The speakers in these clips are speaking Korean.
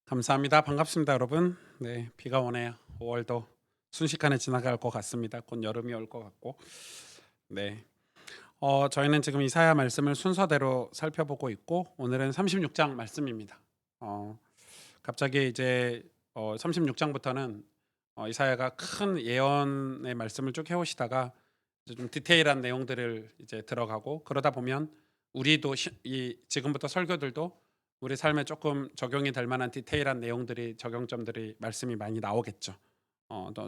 감사합니다. 반갑습니다, 여러분. 네, 비가 오네요. 5월도 순식간에 지나갈 것 같습니다. 곧 여름이 올 것 같고. 네. 저희는 지금 이사야 말씀을 순서대로 살펴보고 있고 오늘은 36장 말씀입니다. 어, 갑자기 이제 36장부터는 이사야가 큰 예언의 말씀을 쭉 해오시다가 이제 좀 디테일한 내용들을 이제 들어가고 그러다 보면 우리도 이 지금부터 설교들도 우리 삶에 조금 적용이 될 만한 디테일한 내용들이 적용점들이 말씀이 많이 나오겠죠.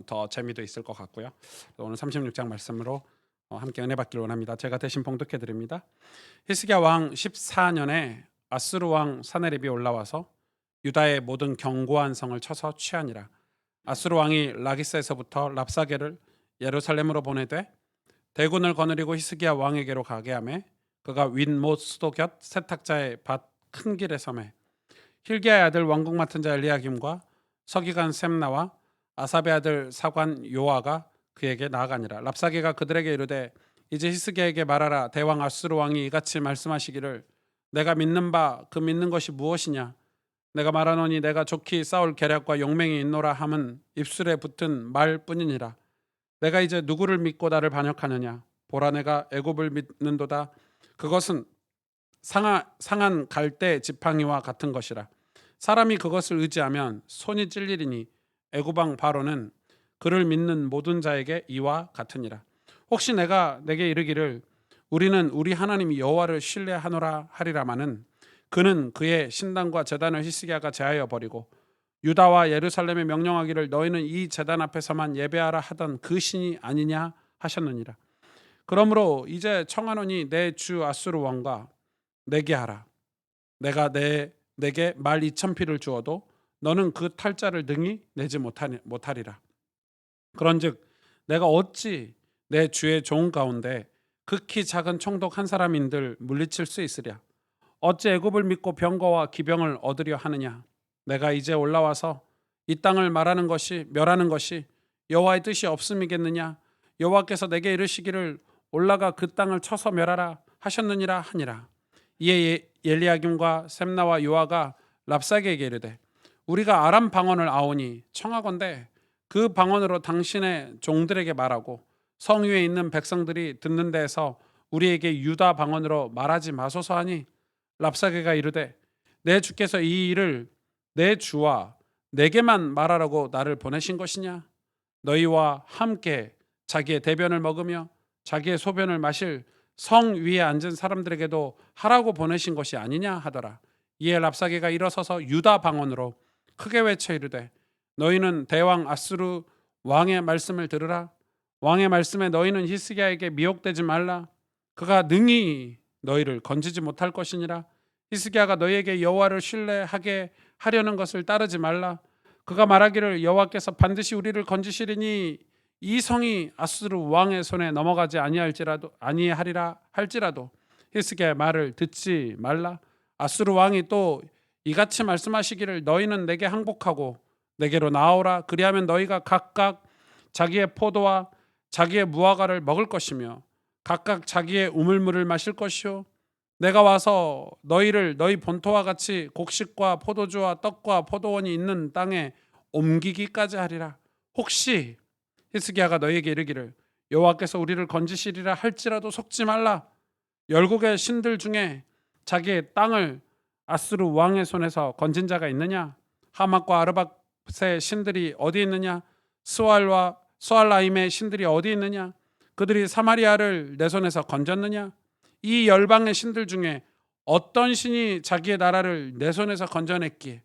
더 재미도 있을 것 같고요. 오늘 36장 말씀으로 함께 은혜 받기를 원합니다. 제가 대신 봉독해 드립니다. 히스기야 왕 14년에 아스루 왕 사네립이 올라와서 유다의 모든 견고한 성을 쳐서 취하니라. 아스루 왕이 라기스에서부터 랍사게를 예루살렘으로 보내되 대군을 거느리고 히스기야 왕에게로 가게 하매 그가 윗못 수도 곁 세탁자의 밭 큰 길에 섬에 힐기야의 아들 왕궁 맡은 자 엘리야김과 서기관 셈나와 아삽의 아들 사관 요아가 그에게 나아가니라. 랍사게가 그들에게 이르되 이제 히스기야에게 말하라. 대왕 아수르 왕이 이같이 말씀하시기를 내가 믿는 바 그 믿는 것이 무엇이냐. 내가 말하노니 내가 좋게 싸울 계략과 용맹이 있노라 함은 입술에 붙은 말뿐이니라. 내가 이제 누구를 믿고 나를 반역하느냐. 보라 내가 애굽을 믿는도다. 그것은 상한 갈대 지팡이와 같은 것이라. 사람이 그것을 의지하면 손이 찔리리니 애굽 왕 바로는 그를 믿는 모든 자에게 이와 같으니라. 혹시 내가 내게 이르기를 우리는 우리 하나님 여호와를 신뢰하노라 하리라마는 그는 그의 신당과 제단을 히스기야가 제하여 버리고 유다와 예루살렘에 명령하기를 너희는 이 제단 앞에서만 예배하라 하던 그 신이 아니냐 하셨느니라. 그러므로 이제 청하노니 내 주 아수르 왕과 내게 하라. 내가 내게 말 2,000피를 주어도 너는 그 탈자를 능히 내지 못하리라. 그런즉 내가 어찌 내 주의 종 가운데 극히 작은 총독 한 사람인들 물리칠 수 있으랴. 어찌 애굽을 믿고 병거와 기병을 얻으려 하느냐. 내가 이제 올라와서 이 땅을 말하는 것이 멸하는 것이 여호와의 뜻이 없음이겠느냐. 여호와께서 내게 이르시기를 올라가 그 땅을 쳐서 멸하라 하셨느니라 하니라. 이에 엘리야김과 셈나와 요아가 랍사게에게 이르되 우리가 아람 방언을 아오니 청하건대 그 방언으로 당신의 종들에게 말하고 성 위에 있는 백성들이 듣는 데에서 우리에게 유다 방언으로 말하지 마소서 하니 랍사게가 이르되 내 주께서 이 일을 내 주와 내게만 말하라고 나를 보내신 것이냐. 너희와 함께 자기의 대변을 먹으며 자기의 소변을 마실 성 위에 앉은 사람들에게도 하라고 보내신 것이 아니냐 하더라. 이에 랍사게가 일어서서 유다 방언으로 크게 외쳐 이르되 너희는 대왕 아수르 왕의 말씀을 들으라. 왕의 말씀에 너희는 히스기야에게 미혹되지 말라. 그가 능히 너희를 건지지 못할 것이니라. 히스기야가 너희에게 여호와를 신뢰하게 하려는 것을 따르지 말라. 그가 말하기를 여호와께서 반드시 우리를 건지시리니 이 성이 아수르 왕의 손에 넘어가지 아니하리라 할지라도 히스기야의 말을 듣지 말라. 아수르 왕이 또 이같이 말씀하시기를 너희는 내게 항복하고 내게로 나오라. 그리하면 너희가 각각 자기의 포도와 자기의 무화과를 먹을 것이며 각각 자기의 우물물을 마실 것이요 내가 와서 너희를 너희 본토와 같이 곡식과 포도주와 떡과 포도원이 있는 땅에 옮기기까지 하리라. 혹시 히스기야가 너희에게 이르기를 여호와께서 우리를 건지시리라 할지라도 속지 말라. 열국의 신들 중에 자기의 땅을 아스루 왕의 손에서 건진 자가 있느냐? 하맛과 아르밧의 신들이 어디 있느냐? 스왈과 스왈라임의 신들이 어디 있느냐? 그들이 사마리아를 내 손에서 건졌느냐? 이 열방의 신들 중에 어떤 신이 자기의 나라를 내 손에서 건져냈기에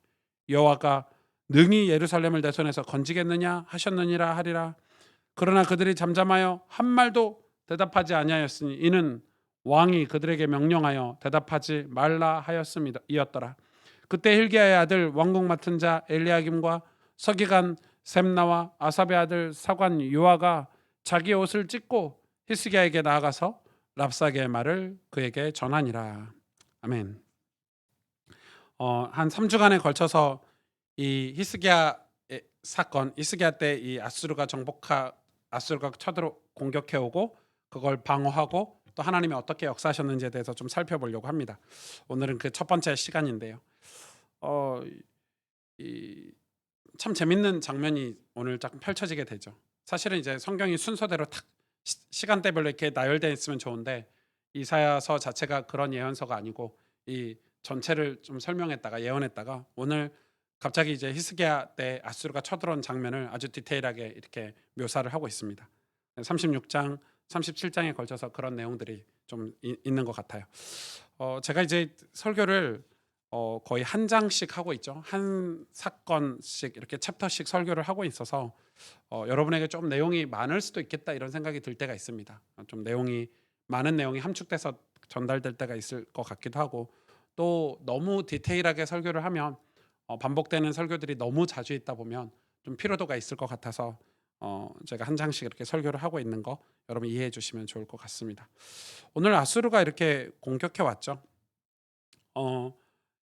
여호와가 능히 예루살렘을 내 손에서 건지겠느냐 하셨느니라 하리라. 그러나 그들이 잠잠하여 한 말도 대답하지 아니하였으니 이는 왕이 그들에게 명령하여 대답하지 말라 하였음이었더라. 그때 힐기야의 아들 왕궁 맡은 자 엘리야김과 서기관 셈나와 아삽의 아들 사관 요아가 자기 옷을 찢고 히스기야에게 나아가서 랍사게의 말을 그에게 전하니라. 아멘. 한 3주간에 걸쳐서 이 히스기야 사건, 히스기야 때 이 아수르가 쳐들어 공격해 오고 그걸 방어하고 또 하나님이 어떻게 역사하셨는지에 대해서 좀 살펴보려고 합니다. 오늘은 그 첫 번째 시간인데요. 어, 이 참 재밌는 장면이 오늘 딱 펼쳐지게 되죠. 사실은 이제 성경이 순서대로 탁 시간대별로 이렇게 나열되어 있으면 좋은데 이사야서 자체가 그런 예언서가 아니고 이 전체를 좀 설명했다가 예언했다가 오늘 갑자기 이제 히스기야 때 아수르가 쳐들어온 장면을 아주 디테일하게 이렇게 묘사를 하고 있습니다. 36장, 37장에 걸쳐서 그런 내용들이 좀 있는 것 같아요. 제가 이제 설교를 거의 한 장씩 하고 있죠. 한 사건씩 이렇게 챕터씩 설교를 하고 있어서 여러분에게 좀 내용이 많을 수도 있겠다 이런 생각이 들 때가 있습니다. 좀 많은 내용이 함축돼서 전달될 때가 있을 것 같기도 하고 또 너무 디테일하게 설교를 하면 반복되는 설교들이 너무 자주 있다 보면 좀 피로도가 있을 것 같아서 제가 한 장씩 이렇게 설교를 하고 있는 거 여러분 이해해 주시면 좋을 것 같습니다. 오늘 아수르가 이렇게 공격해 왔죠. 어,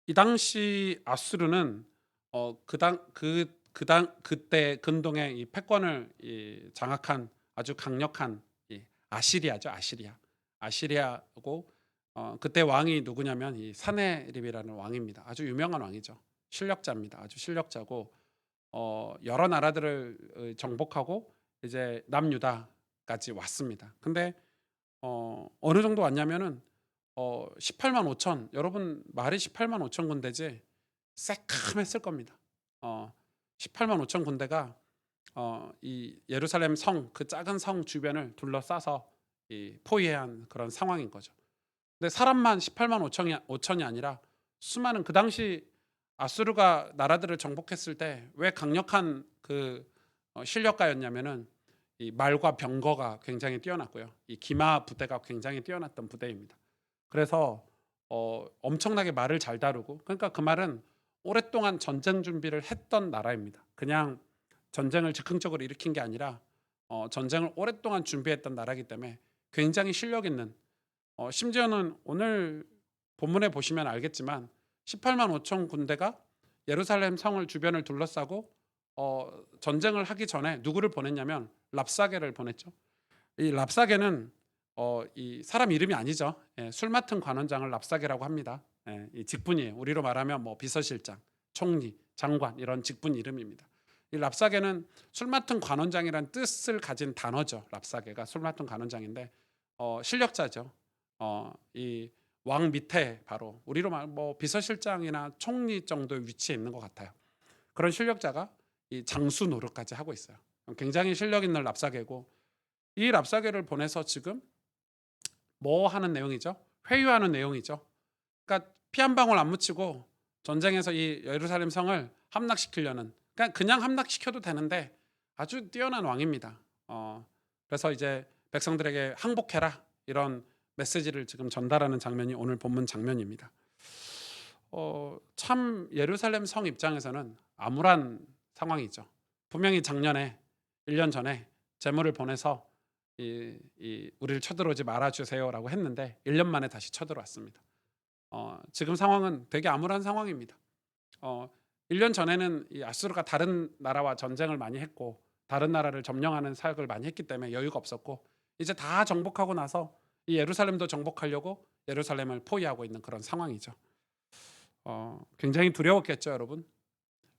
이 당시 아수르는 그때 근동의 이 패권을 장악한 아주 강력한 아시리아죠. 아시리아고 그때 왕이 누구냐면 이 사네립이라는 왕입니다. 아주 유명한 왕이죠. 실력자입니다. 아주 실력자고 여러 나라들을 정복하고 이제 남유다까지 왔습니다. 근데 어느 정도 왔냐면은 18만 5천 여러분 말이 18만 5천 군대지 새카맸을 겁니다. 18만 5천 군대가 이 예루살렘 성 그 작은 성 주변을 둘러싸서 포위한 그런 상황인 거죠. 근데 사람만 18만 5천이 아니라 수많은 그 당시 아수르가 나라들을 정복했을 때 왜 강력한 그 실력가였냐면은 이 말과 병거가 굉장히 뛰어났고요. 이 기마 부대가 굉장히 뛰어났던 부대입니다. 그래서 엄청나게 말을 잘 다루고 그러니까 그 말은 오랫동안 전쟁 준비를 했던 나라입니다. 그냥 전쟁을 즉흥적으로 일으킨 게 아니라 전쟁을 오랫동안 준비했던 나라이기 때문에 굉장히 실력 있는 심지어는 오늘 본문에 보시면 알겠지만 18만 5천 군대가 예루살렘 성을 주변을 둘러싸고 전쟁을 하기 전에 누구를 보냈냐면 랍사게를 보냈죠. 이 랍사게는 이 사람 이름이 아니죠. 예, 술 맡은 관원장을 랍사게라고 합니다. 예, 이 직분이에요. 우리로 말하면 뭐 비서실장, 총리, 장관 이런 직분 이름입니다. 이 랍사게는 술 맡은 관원장이란 뜻을 가진 단어죠. 랍사게가 술 맡은 관원장인데 실력자죠. 이 왕 밑에 바로 우리로 말 뭐 비서실장이나 총리 정도의 위치에 있는 것 같아요. 그런 실력자가 이 장수 노릇까지 하고 있어요. 굉장히 실력 있는 랍사게고 이 랍사게를 보내서 지금 뭐 하는 내용이죠? 회유하는 내용이죠. 그러니까 피 한 방울 안 묻히고 전쟁에서 이 예루살렘 성을 함락시키려는 그냥 함락시켜도 되는데 아주 뛰어난 왕입니다. 그래서 이제 백성들에게 항복해라 이런 메시지를 지금 전달하는 장면이 오늘 본문 장면입니다. 참 예루살렘 성 입장에서는 암울한 상황이죠. 분명히 작년에 1년 전에 재물을 보내서 우리를 쳐들어오지 말아주세요라고 했는데 1년 만에 다시 쳐들어왔습니다. 지금 상황은 되게 암울한 상황입니다. 1년 전에는 이 아수르가 다른 나라와 전쟁을 많이 했고 다른 나라를 점령하는 사역을 많이 했기 때문에 여유가 없었고 이제 다 정복하고 나서 이 예루살렘도 정복하려고 예루살렘을 포위하고 있는 그런 상황이죠. 굉장히 두려웠겠죠, 여러분.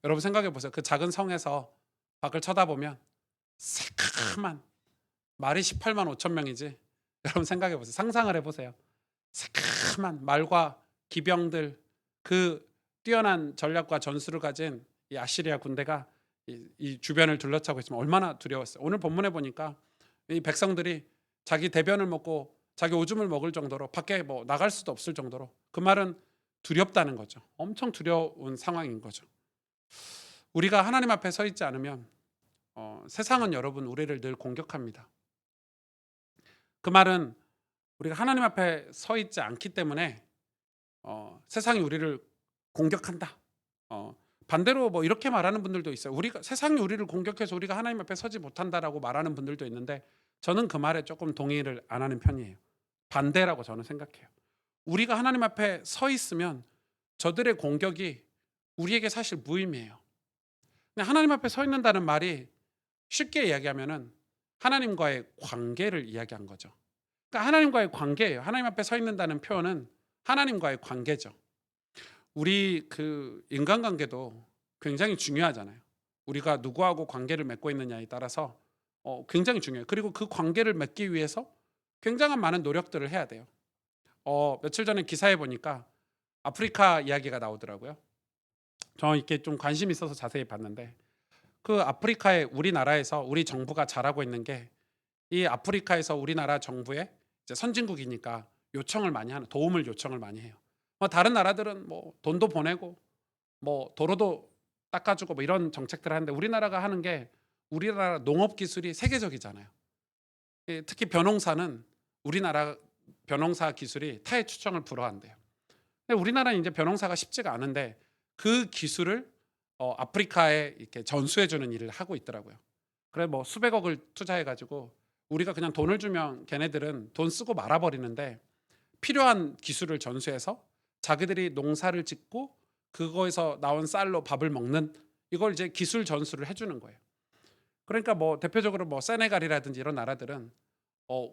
여러분 생각해 보세요. 그 작은 성에서 밖을 쳐다보면 새카만 말이 18만 5천 명이지. 여러분 생각해 보세요. 상상을 해보세요. 새카만 말과 기병들 그 뛰어난 전략과 전술을 가진 이 아시리아 군대가 이 주변을 둘러싸고 있으면 얼마나 두려웠어요. 오늘 본문에 보니까 이 백성들이 자기 대변을 먹고 자기 오줌을 먹을 정도로 밖에 뭐 나갈 수도 없을 정도로 그 말은 두렵다는 거죠. 엄청 두려운 상황인 거죠. 우리가 하나님 앞에 서 있지 않으면 세상은 여러분 우리를 늘 공격합니다. 그 말은 우리가 하나님 앞에 서 있지 않기 때문에 세상이 우리를 공격한다. 반대로 뭐 이렇게 말하는 분들도 있어요. 우리가 세상이 우리를 공격해서 우리가 하나님 앞에 서지 못한다라고 말하는 분들도 있는데 저는 그 말에 조금 동의를 안 하는 편이에요. 반대라고 저는 생각해요. 우리가 하나님 앞에 서 있으면 저들의 공격이 우리에게 사실 무의미해요. 근데 하나님 앞에 서 있는다는 말이 쉽게 이야기하면은 하나님과의 관계를 이야기한 거죠. 그러니까 하나님과의 관계예요. 하나님 앞에 서 있는다는 표현은 하나님과의 관계죠. 우리 그 인간관계도 굉장히 중요하잖아요. 우리가 누구하고 관계를 맺고 있느냐에 따라서 굉장히 중요해요. 그리고 그 관계를 맺기 위해서 굉장한 많은 노력들을 해야 돼요. 며칠 전에 기사에 보니까 아프리카 이야기가 나오더라고요. 저 이렇게 좀 관심이 있어서 자세히 봤는데 그 아프리카에 우리나라에서 우리 정부가 잘하고 있는 게 이 아프리카에서 우리나라 정부에 이제 선진국이니까 요청을 많이 하는 도움을 요청을 많이 해요. 다른 나라들은 뭐 돈도 보내고 뭐 도로도 닦아주고 뭐 이런 정책들을 하는데 우리나라가 하는 게 우리나라 농업 기술이 세계적이잖아요. 특히 벼농사는 우리나라 벼농사 기술이 타의 추종을 불허한대요. 근데 우리나라는 이제 벼농사가 쉽지가 않은데 그 기술을 아프리카에 이렇게 전수해 주는 일을 하고 있더라고요. 그래 뭐 수백억을 투자해 가지고 우리가 그냥 돈을 주면 걔네들은 돈 쓰고 말아 버리는데 필요한 기술을 전수해서 자기들이 농사를 짓고 그거에서 나온 쌀로 밥을 먹는 이걸 이제 기술 전수를 해 주는 거예요. 그러니까 뭐 대표적으로 뭐 세네갈이라든지 이런 나라들은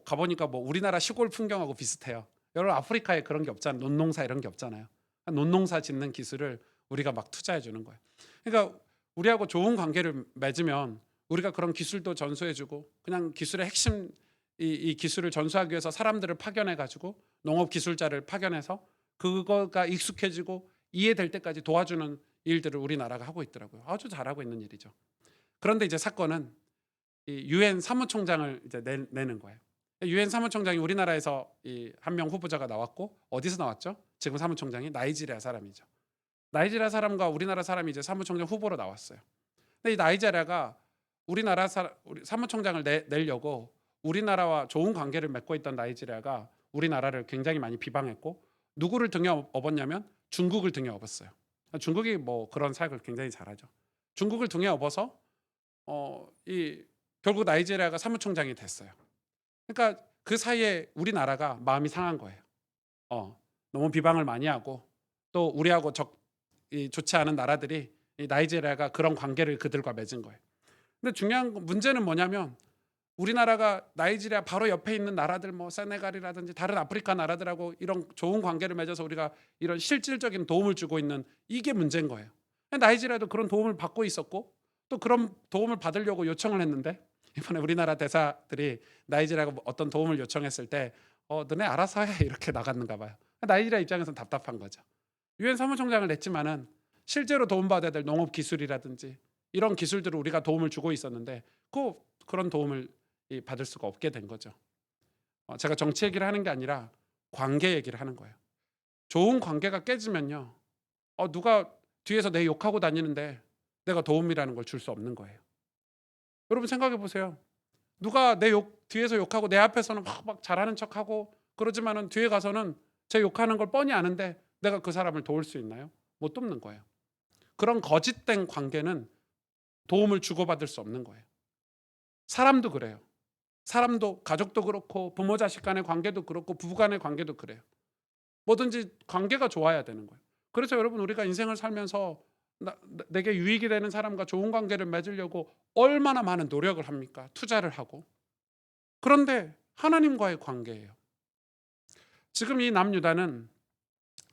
가 보니까 뭐 우리나라 시골 풍경하고 비슷해요. 여러분 아프리카에 그런 게 없잖아요. 논농사 이런 게 없잖아요. 논농사 짓는 기술을 우리가 막 투자해 주는 거예요. 그러니까 우리하고 좋은 관계를 맺으면 우리가 그런 기술도 전수해 주고 그냥 기술의 핵심 이 기술을 전수하기 위해서 사람들을 파견해 가지고 농업 기술자를 파견해서 그거가 익숙해지고 이해될 때까지 도와주는 일들을 우리나라가 하고 있더라고요. 아주 잘하고 있는 일이죠. 그런데 이제 사건은 이 유엔 사무총장을 이제 내는 거예요. 유엔 사무총장이 우리나라에서 이 한 명 후보자가 나왔고 어디서 나왔죠? 지금 사무총장이 나이지리아 사람이죠. 나이지리아 사람과 우리나라 사람이 이제 사무총장 후보로 나왔어요. 근데 이 나이지리아가 우리 사무총장을 내려고 우리나라와 좋은 관계를 맺고 있던 나이지리아가 우리나라를 굉장히 많이 비방했고 누구를 등에 업었냐면 중국을 등에 업었어요. 중국이 뭐 그런 사역을 굉장히 잘하죠. 중국을 등에 업어서 이 결국 나이지리아가 사무총장이 됐어요. 그러니까 그 사이에 우리나라가 마음이 상한 거예요. 너무 비방을 많이 하고 또 우리하고 좋지 않은 나라들이 이 나이지리아가 그런 관계를 그들과 맺은 거예요. 근데 중요한 문제는 뭐냐면 우리나라가 나이지리아 바로 옆에 있는 나라들 뭐 세네갈이라든지 다른 아프리카 나라들하고 이런 좋은 관계를 맺어서 우리가 이런 실질적인 도움을 주고 있는 이게 문제인 거예요. 나이지리아도 그런 도움을 받고 있었고 또 그런 도움을 받으려고 요청을 했는데 이번에 우리나라 대사들이 나이지리아가 어떤 도움을 요청했을 때 너네 알아서 해 이렇게 나갔는가 봐요. 나이지리아 입장에서는 답답한 거죠. 유엔 사무총장을 냈지만은 실제로 도움받아야 될 농업 기술이라든지 이런 기술들을 우리가 도움을 주고 있었는데 그런 도움을 받을 수가 없게 된 거죠. 제가 정치 얘기를 하는 게 아니라 관계 얘기를 하는 거예요. 좋은 관계가 깨지면요. 누가 뒤에서 내 욕하고 다니는데 내가 도움이라는 걸 줄 수 없는 거예요. 여러분 생각해 보세요. 누가 내 뒤에서 욕하고 내 앞에서는 막 잘하는 척하고 그러지만은 뒤에 가서는 제 욕하는 걸 뻔히 아는데 내가 그 사람을 도울 수 있나요? 못 돕는 거예요. 그런 거짓된 관계는 도움을 주고받을 수 없는 거예요. 사람도 그래요. 사람도 가족도 그렇고 부모 자식 간의 관계도 그렇고 부부 간의 관계도 그래요. 뭐든지 관계가 좋아야 되는 거예요. 그래서 여러분 우리가 인생을 살면서 내게 유익이 되는 사람과 좋은 관계를 맺으려고 얼마나 많은 노력을 합니까? 투자를 하고. 그런데 하나님과의 관계예요. 지금 이 남유다는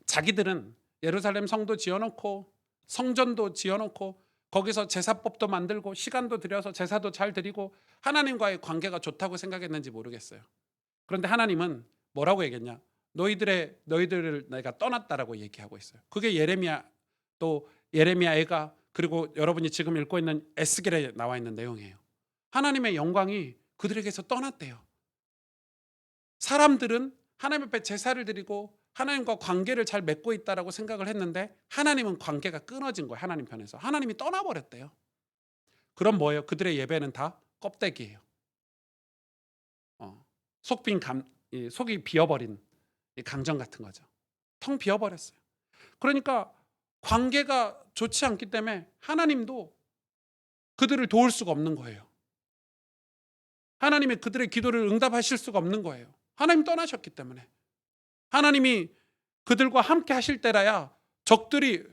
자기들은 예루살렘 성도 지어놓고 성전도 지어놓고 거기서 제사법도 만들고 시간도 들여서 제사도 잘 드리고 하나님과의 관계가 좋다고 생각했는지 모르겠어요. 그런데 하나님은 뭐라고 얘기했냐? 너희들을 내가 떠났다라고 얘기하고 있어요. 그게 예레미야 또 예레미야 애가 그리고 여러분이 지금 읽고 있는 에스겔에 나와 있는 내용이에요. 하나님의 영광이 그들에게서 떠났대요. 사람들은 하나님 앞에 제사를 드리고 하나님과 관계를 잘 맺고 있다라고 생각을 했는데 하나님은 관계가 끊어진 거예요. 하나님 편에서. 하나님이 떠나버렸대요. 그럼 뭐예요? 그들의 예배는 다 껍데기예요. 속이 비어버린 강정 같은 거죠. 텅 비어버렸어요. 그러니까 관계가 좋지 않기 때문에 하나님도 그들을 도울 수가 없는 거예요. 하나님이 그들의 기도를 응답하실 수가 없는 거예요. 하나님 떠나셨기 때문에. 하나님이 그들과 함께 하실 때라야 적들이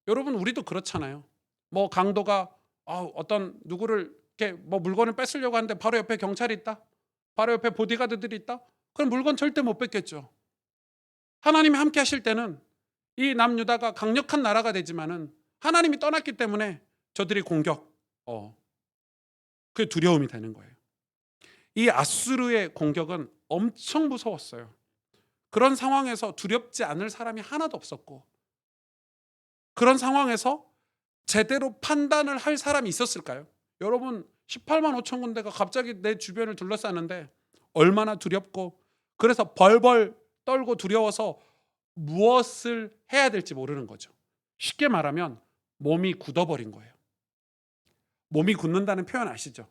여러분 우리도 그렇잖아요. 뭐 강도가 어떤 누구를 이렇게 뭐 물건을 뺏으려고 하는데 바로 옆에 경찰이 있다. 바로 옆에 보디가드들이 있다. 그럼 물건 절대 못 뺏겠죠. 하나님이 함께 하실 때는 이 남유다가 강력한 나라가 되지만은 하나님이 떠났기 때문에 저들이 공격, 그게 두려움이 되는 거예요. 이 아수르의 공격은 엄청 무서웠어요. 그런 상황에서 두렵지 않을 사람이 하나도 없었고, 그런 상황에서 제대로 판단을 할 사람이 있었을까요? 여러분, 18만 5천 군데가 갑자기 내 주변을 둘러싸는데 얼마나 두렵고, 그래서 벌벌 떨고 두려워서 무엇을 해야 될지 모르는 거죠. 쉽게 말하면 몸이 굳어버린 거예요. 몸이 굳는다는 표현 아시죠?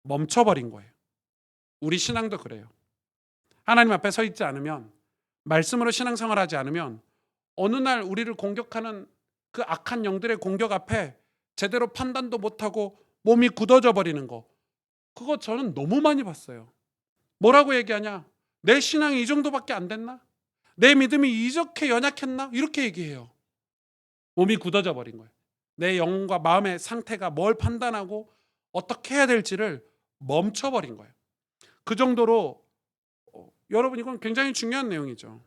멈춰버린 거예요. 우리 신앙도 그래요. 하나님 앞에 서 있지 않으면, 말씀으로 신앙생활하지 않으면 어느 날 우리를 공격하는 그 악한 영들의 공격 앞에 제대로 판단도 못하고 몸이 굳어져 버리는 거, 그거 저는 너무 많이 봤어요. 뭐라고 얘기하냐? 내 신앙이 이 정도밖에 안 됐나? 내 믿음이 이렇게 연약했나? 이렇게 얘기해요. 몸이 굳어져 버린 거예요. 내 영과 마음의 상태가 뭘 판단하고 어떻게 해야 될지를 멈춰버린 거예요. 그 정도로 여러분, 이건 굉장히 중요한 내용이죠.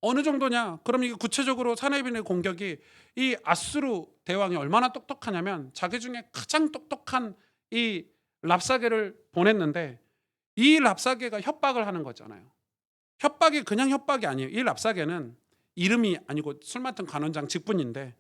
어느 정도냐? 그럼 이게 구체적으로 사내빈의 공격이, 이 아수르 대왕이 얼마나 똑똑하냐면 자기 중에 가장 똑똑한 이 랍사게를 보냈는데, 이 랍사게가 협박을 하는 거잖아요. 협박이 그냥 협박이 아니에요. 이 랍사게는 이름이 아니고 술 맡은 관원장 직분인데,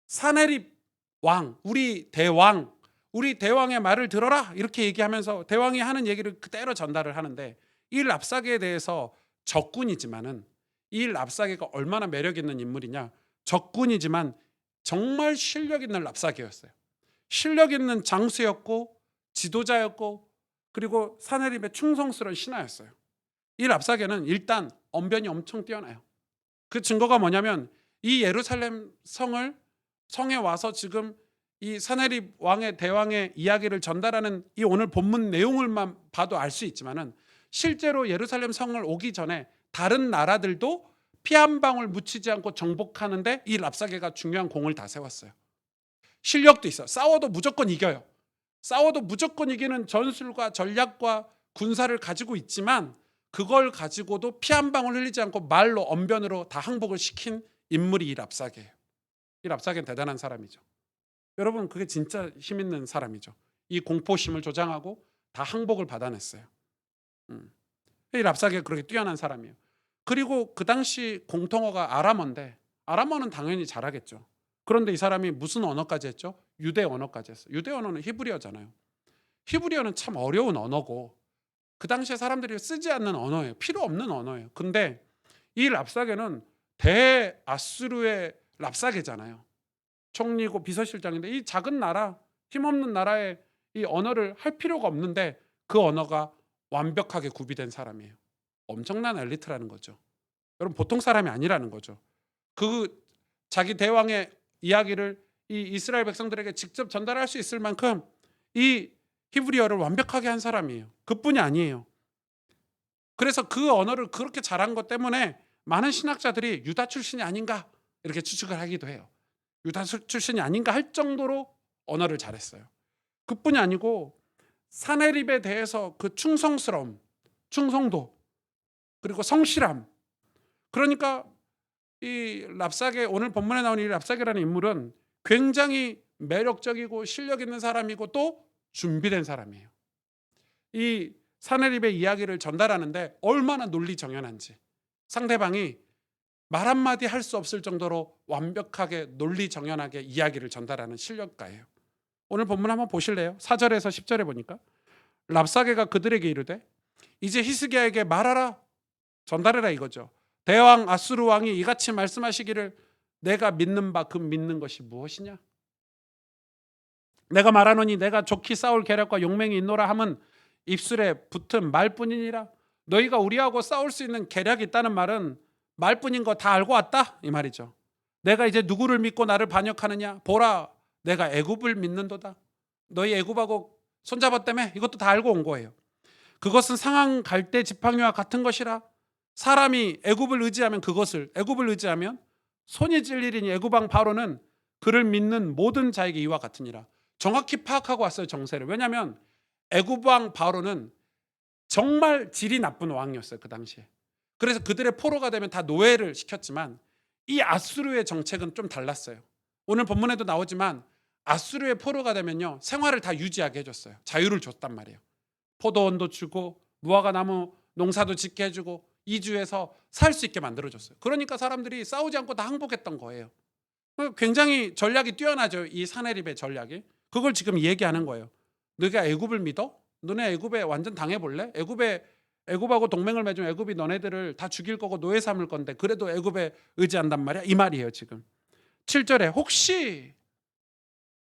사네립 왕, 우리 대왕의 말을 들어라 이렇게 얘기하면서 대왕이 하는 얘기를 그대로 전달을 하는데, 이 랍사게에 대해서 적군이지만은, 이 랍사게가 얼마나 매력 있는 인물이냐, 적군이지만 정말 실력 있는 랍사게였어요. 실력 있는 장수였고 지도자였고, 그리고 사네립의 충성스러운 신하였어요. 이 랍사게는 일단 언변이 엄청 뛰어나요. 그 증거가 뭐냐면, 이 예루살렘 성에 와서 지금 이 사네립 왕의 대왕의 이야기를 전달하는 이 오늘 본문 내용을만 봐도 알 수 있지만은, 실제로 예루살렘 성을 오기 전에 다른 나라들도 피 한 방울 묻히지 않고 정복하는데 이 랍사게가 중요한 공을 다 세웠어요. 실력도 있어요. 싸워도 무조건 이겨요. 싸워도 무조건 이기는 전술과 전략과 군사를 가지고 있지만, 그걸 가지고도 피 한 방울 흘리지 않고 말로 언변으로 다 항복을 시킨 인물이 이 랍사게예요. 이 랍사게는 대단한 사람이죠. 여러분, 그게 진짜 힘 있는 사람이죠. 이 공포심을 조장하고 다 항복을 받아냈어요. 이 랍사게가 그렇게 뛰어난 사람이에요. 그리고 그 당시 공통어가 아람어인데, 아람어는 당연히 잘하겠죠. 그런데 이 사람이 무슨 언어까지 했죠? 유대 언어까지 했어요. 유대 언어는 히브리어잖아요. 히브리어는 참 어려운 언어고, 그 당시에 사람들이 쓰지 않는 언어예요. 필요 없는 언어예요. 근데 이 랍사게는 대아수르의 랍사게잖아요. 총리고 비서실장인데, 이 작은 나라, 힘없는 나라에 이 언어를 할 필요가 없는데 그 언어가 완벽하게 구비된 사람이에요. 엄청난 엘리트라는 거죠. 여러분, 보통 사람이 아니라는 거죠. 그 자기 대왕의 이야기를 이 이스라엘 백성들에게 직접 전달할 수 있을 만큼 이 히브리어를 완벽하게 한 사람이에요. 그뿐이 아니에요. 그래서 그 언어를 그렇게 잘한 것 때문에 많은 신학자들이 유다 출신이 아닌가 이렇게 추측을 하기도 해요. 유다 출신이 아닌가 할 정도로 언어를 잘했어요. 그뿐이 아니고 사네립에 대해서 그 충성스러움, 충성도, 그리고 성실함. 그러니까 이 랍사게, 오늘 본문에 나오는 이 랍사게라는 인물은 굉장히 매력적이고 실력 있는 사람이고 또 준비된 사람이에요. 이 사네립의 이야기를 전달하는데 얼마나 논리정연한지, 상대방이 말 한마디 할 수 없을 정도로 완벽하게 논리정연하게 이야기를 전달하는 실력가예요. 오늘 본문 한번 보실래요? 4절에서 10절에 보니까, 랍사게가 그들에게 이르되 이제 히스기야에게 말하라, 전달해라 이거죠. 대왕 아수르 왕이 이같이 말씀하시기를, 내가 믿는 바 그 믿는 것이 무엇이냐? 내가 말하노니 내가 좋게 싸울 계략과 용맹이 있노라 함은 입술에 붙은 말뿐이니라. 너희가 우리하고 싸울 수 있는 계략이 있다는 말은 말뿐인 거 다 알고 왔다 이 말이죠. 내가 이제 누구를 믿고 나를 반역하느냐? 보라, 내가 애굽을 믿는도다. 너희 애굽하고 손잡았다며? 이것도 다 알고 온 거예요. 그것은 상한 갈대 지팡이와 같은 것이라. 사람이 애굽을 의지하면 손이 찔리리니 애굽 왕 바로는 그를 믿는 모든 자에게 이와 같으니라. 정확히 파악하고 왔어요, 정세를. 왜냐하면 애굽 왕 바로는 정말 질이 나쁜 왕이었어요, 그 당시에. 그래서 그들의 포로가 되면 다 노예를 시켰지만, 이 아수르의 정책은 좀 달랐어요. 오늘 본문에도 나오지만 아수르의 포로가 되면요, 생활을 다 유지하게 해줬어요. 자유를 줬단 말이에요. 포도원도 주고 무화과 나무 농사도 짓게 해주고 이주해서 살 수 있게 만들어줬어요. 그러니까 사람들이 싸우지 않고 다 항복했던 거예요. 굉장히 전략이 뛰어나죠. 이 사내립의 전략이. 그걸 지금 얘기하는 거예요. 너가 애굽을 믿어? 너네 애굽에 완전 당해볼래? 애굽하고 동맹을 맺으면 애굽이 너네들을 다 죽일 거고 노예 삼을 건데 그래도 애굽에 의지한단 말이야? 이 말이에요 지금. 7절에 혹시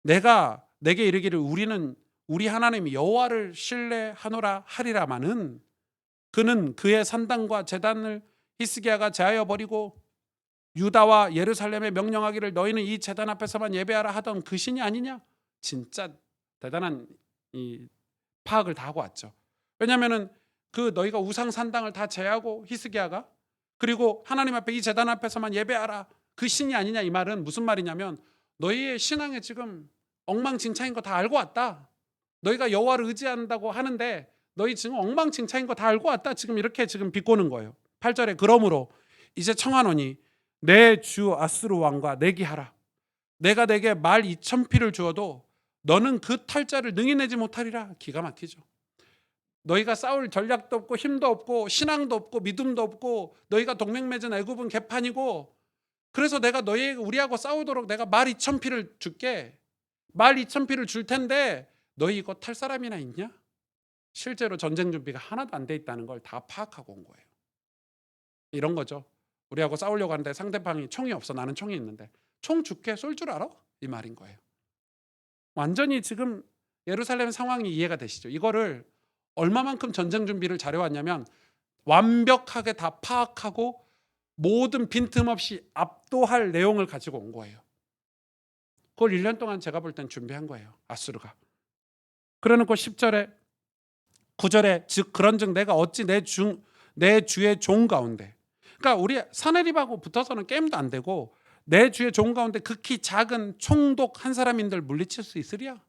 내게 이르기를 우리는 우리 하나님 여호와를 신뢰하노라 하리라마는 그는 그의 산당과 제단을 히스기야가 제하여 버리고 유다와 예루살렘에 명령하기를 너희는 이 제단 앞에서만 예배하라 하던 그 신이 아니냐? 진짜 대단한 이 파악을 다 하고 왔죠. 왜냐하면은 그 너희가 우상 산당을 다 제하고 히스기야가 그리고 하나님 앞에 이 제단 앞에서만 예배하라 그 신이 아니냐 이 말은 무슨 말이냐면 너희의 신앙에 지금 엉망진창인 거 다 알고 왔다. 너희가 여호와를 의지한다고 하는데 너희 지금 엉망진창인 거 다 알고 왔다. 지금 이렇게 지금 비꼬는 거예요. 8절에 그러므로 이제 청하노니 내 주 아수르 왕과 내기하라. 내가 내게 말 2,000피를 주어도 너는 그 탈자를 능히 내지 못하리라. 기가 막히죠. 너희가 싸울 전략도 없고 힘도 없고 신앙도 없고 믿음도 없고 너희가 동맹 맺은 애굽은 개판이고 그래서 내가 우리하고 싸우도록 내가 말 2,000피를 줄게. 말 2,000피를 줄 텐데 너희 이거 탈 사람이나 있냐? 실제로 전쟁 준비가 하나도 안 돼 있다는 걸 다 파악하고 온 거예요. 이런 거죠. 우리하고 싸우려고 하는데 상대방이 총이 없어. 나는 총이 있는데 총 줄게. 쏠 줄 알아? 이 말인 거예요. 완전히 지금 예루살렘 상황이 이해가 되시죠? 이거를 얼마만큼 전쟁 준비를 잘해왔냐면 완벽하게 다 파악하고 모든 빈틈없이 압도할 내용을 가지고 온 거예요. 그걸 1년 동안 제가 볼 땐 준비한 거예요. 아수르가. 그러놓고 10절에 9절에 즉 그런즉 내가 어찌 내 주의 종 가운데 그러니까 우리 사내립하고 붙어서는 게임도 안 되고 내 주의 종 가운데 극히 작은 총독 한 사람인들 물리칠 수 있으랴?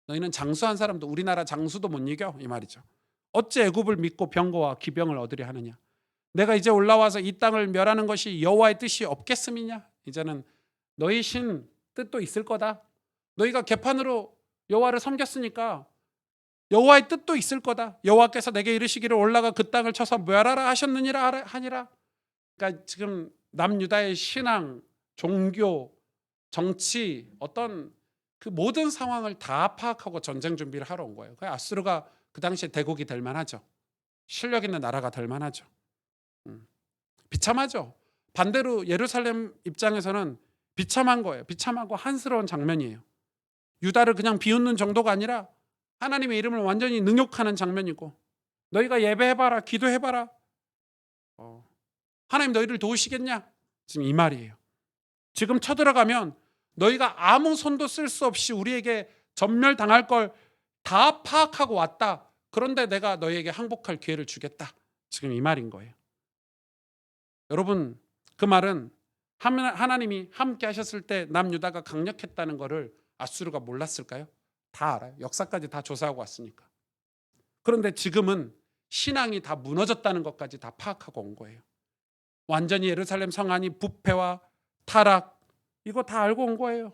너희는 장수 한 사람도 우리나라 장수도 못 이겨 이 말이죠. 어찌 애굽을 믿고 병거와 기병을 얻으려 하느냐? 내가 이제 올라와서 이 땅을 멸하는 것이 여호와의 뜻이 없겠음이냐? 이제는 너희 신 뜻도 있을 거다. 너희가 개판으로 여호와를 섬겼으니까 여호와의 뜻도 있을 거다. 여호와께서 내게 이르시기를 올라가 그 땅을 쳐서 멸하라 하셨느니라 하니라. 그러니까 지금 남유다의 신앙, 종교, 정치 어떤 그 모든 상황을 다 파악하고 전쟁 준비를 하러 온 거예요. 아수르가 그 당시에 대국이 될 만하죠. 실력 있는 나라가 될 만하죠. 비참하죠. 반대로 예루살렘 입장에서는 비참한 거예요. 비참하고 한스러운 장면이에요. 유다를 그냥 비웃는 정도가 아니라 하나님의 이름을 완전히 능욕하는 장면이고 너희가 예배해봐라 기도해봐라 하나님 너희를 도우시겠냐? 지금 이 말이에요. 지금 쳐들어가면 너희가 아무 손도 쓸 수 없이 우리에게 전멸당할 걸 다 파악하고 왔다. 그런데 내가 너희에게 항복할 기회를 주겠다. 지금 이 말인 거예요. 여러분 그 말은 하나님이 함께 하셨을 때 남유다가 강력했다는 것을 아수르가 몰랐을까요? 다 알아요. 역사까지 다 조사하고 왔으니까. 그런데 지금은 신앙이 다 무너졌다는 것까지 다 파악하고 온 거예요. 완전히 예루살렘 성안이 부패와 타락 이거 다 알고 온 거예요.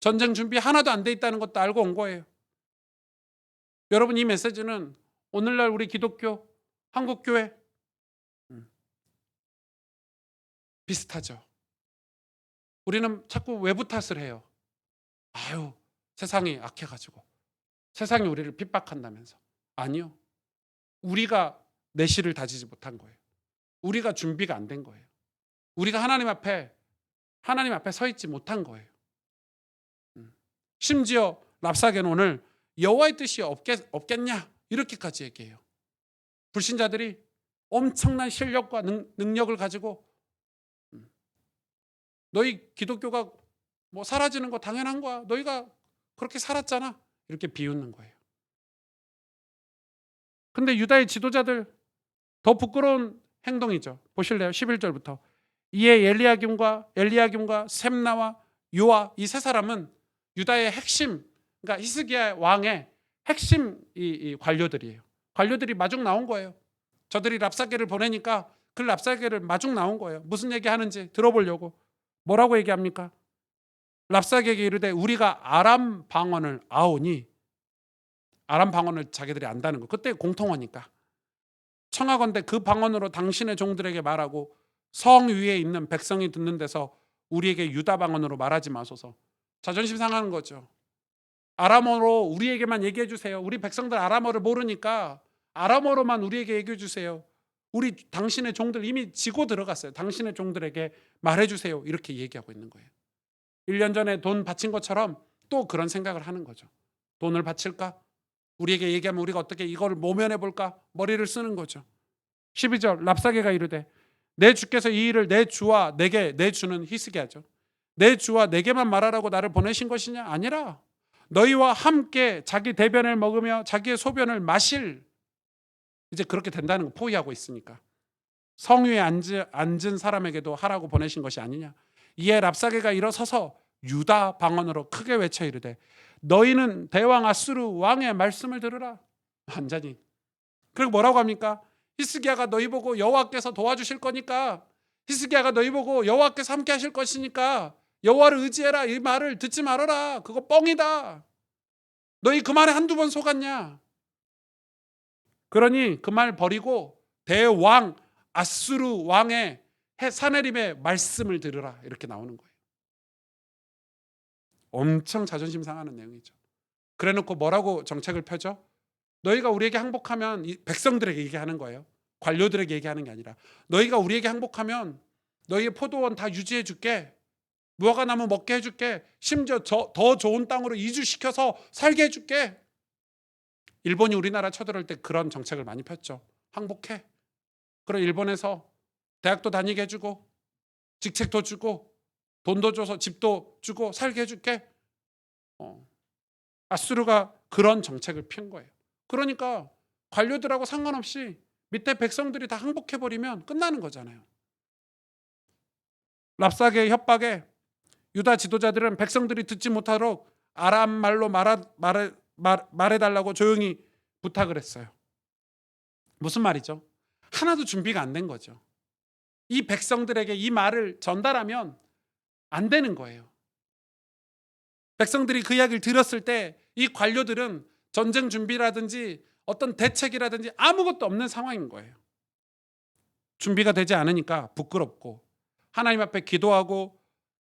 전쟁 준비 하나도 안 돼 있다는 것도 알고 온 거예요. 여러분 이 메시지는 오늘날 우리 기독교 한국교회 비슷하죠. 우리는 자꾸 외부 탓을 해요. 아유 세상이 악해가지고 세상이 우리를 핍박한다면서. 아니요. 우리가 내실을 다지지 못한 거예요. 우리가 준비가 안 된 거예요. 우리가 하나님 앞에 서 있지 못한 거예요. 심지어 랍사게는 오늘 여호와의 뜻이 없겠냐 이렇게까지 얘기해요. 불신자들이 엄청난 실력과 능력을 가지고 너희 기독교가 뭐 사라지는 거 당연한 거야. 너희가 그렇게 살았잖아. 이렇게 비웃는 거예요. 근데 유다의 지도자들 더 부끄러운 행동이죠. 보실래요? 11절부터. 이에 엘리야김과 셈나와 요아 이 세 사람은 유다의 핵심, 그러니까 히스기야 왕의 핵심 이 관료들이에요. 관료들이 마중 나온 거예요. 저들이 랍사게를 보내니까 그 랍사게를 마중 나온 거예요. 무슨 얘기 하는지 들어보려고. 뭐라고 얘기합니까? 랍사게에게 이르되 우리가 아람 방언을 아오니, 아람 방언을 자기들이 안다는 거. 그때 공통어니까. 청하건대 그 방언으로 당신의 종들에게 말하고 성 위에 있는 백성이 듣는 데서 우리에게 유다 방언으로 말하지 마소서. 자존심 상하는 거죠. 아람어로 우리에게만 얘기해 주세요. 우리 백성들 아람어를 모르니까 아람어로만 우리에게 얘기해 주세요. 우리 당신의 종들 이미 지고 들어갔어요. 당신의 종들에게 말해 주세요. 이렇게 얘기하고 있는 거예요. 1년 전에 돈 바친 것처럼 또 그런 생각을 하는 거죠. 돈을 바칠까? 우리에게 얘기하면 우리가 어떻게 이걸 모면해 볼까? 머리를 쓰는 거죠. 12절 랍사게가 이르되 내 주께서 이 일을 내 주와 내게, 내 주는 히스기야죠, 내 주와 내게만 말하라고 나를 보내신 것이냐? 아니라 너희와 함께 자기 대변을 먹으며 자기의 소변을 마실, 이제 그렇게 된다는 거 포위하고 있으니까 성 위에 앉은 사람에게도 하라고 보내신 것이 아니냐. 이에 랍사게가 일어서서 유다 방언으로 크게 외쳐 이르되 너희는 대왕 아수르 왕의 말씀을 들으라. 완전히. 그리고 뭐라고 합니까? 히스기야가 너희 보고 여호와께서 도와주실 거니까, 히스기야가 너희 보고 여호와께서 함께 하실 것이니까 여호와를 의지해라. 이 말을 듣지 말아라. 그거 뻥이다. 너희 그 말에 한두 번 속았냐? 그러니 그 말 버리고 대왕 아수르 왕의 사네립의 말씀을 들으라. 이렇게 나오는 거예요. 엄청 자존심 상하는 내용이죠. 그래놓고 뭐라고 정책을 펴죠? 너희가 우리에게 항복하면, 이 백성들에게 얘기하는 거예요. 관료들에게 얘기하는 게 아니라 너희가 우리에게 항복하면 너희의 포도원 다 유지해 줄게. 무화과 나무 먹게 해줄게. 심지어 더 좋은 땅으로 이주시켜서 살게 해줄게. 일본이 우리나라 쳐들어올 때 그런 정책을 많이 폈죠. 항복해. 그럼 일본에서 대학도 다니게 해주고 직책도 주고 돈도 줘서 집도 주고 살게 해줄게. 아수르가 그런 정책을 핀 거예요. 그러니까 관료들하고 상관없이 밑에 백성들이 다 항복해버리면 끝나는 거잖아요. 랍사게의 협박에 유다 지도자들은 백성들이 듣지 못하도록 아람 말로 말해달라고 조용히 부탁을 했어요. 무슨 말이죠? 하나도 준비가 안 된 거죠. 이 백성들에게 이 말을 전달하면 안 되는 거예요. 백성들이 그 이야기를 들었을 때 이 관료들은 전쟁 준비라든지 어떤 대책이라든지 아무것도 없는 상황인 거예요. 준비가 되지 않으니까 부끄럽고 하나님 앞에 기도하고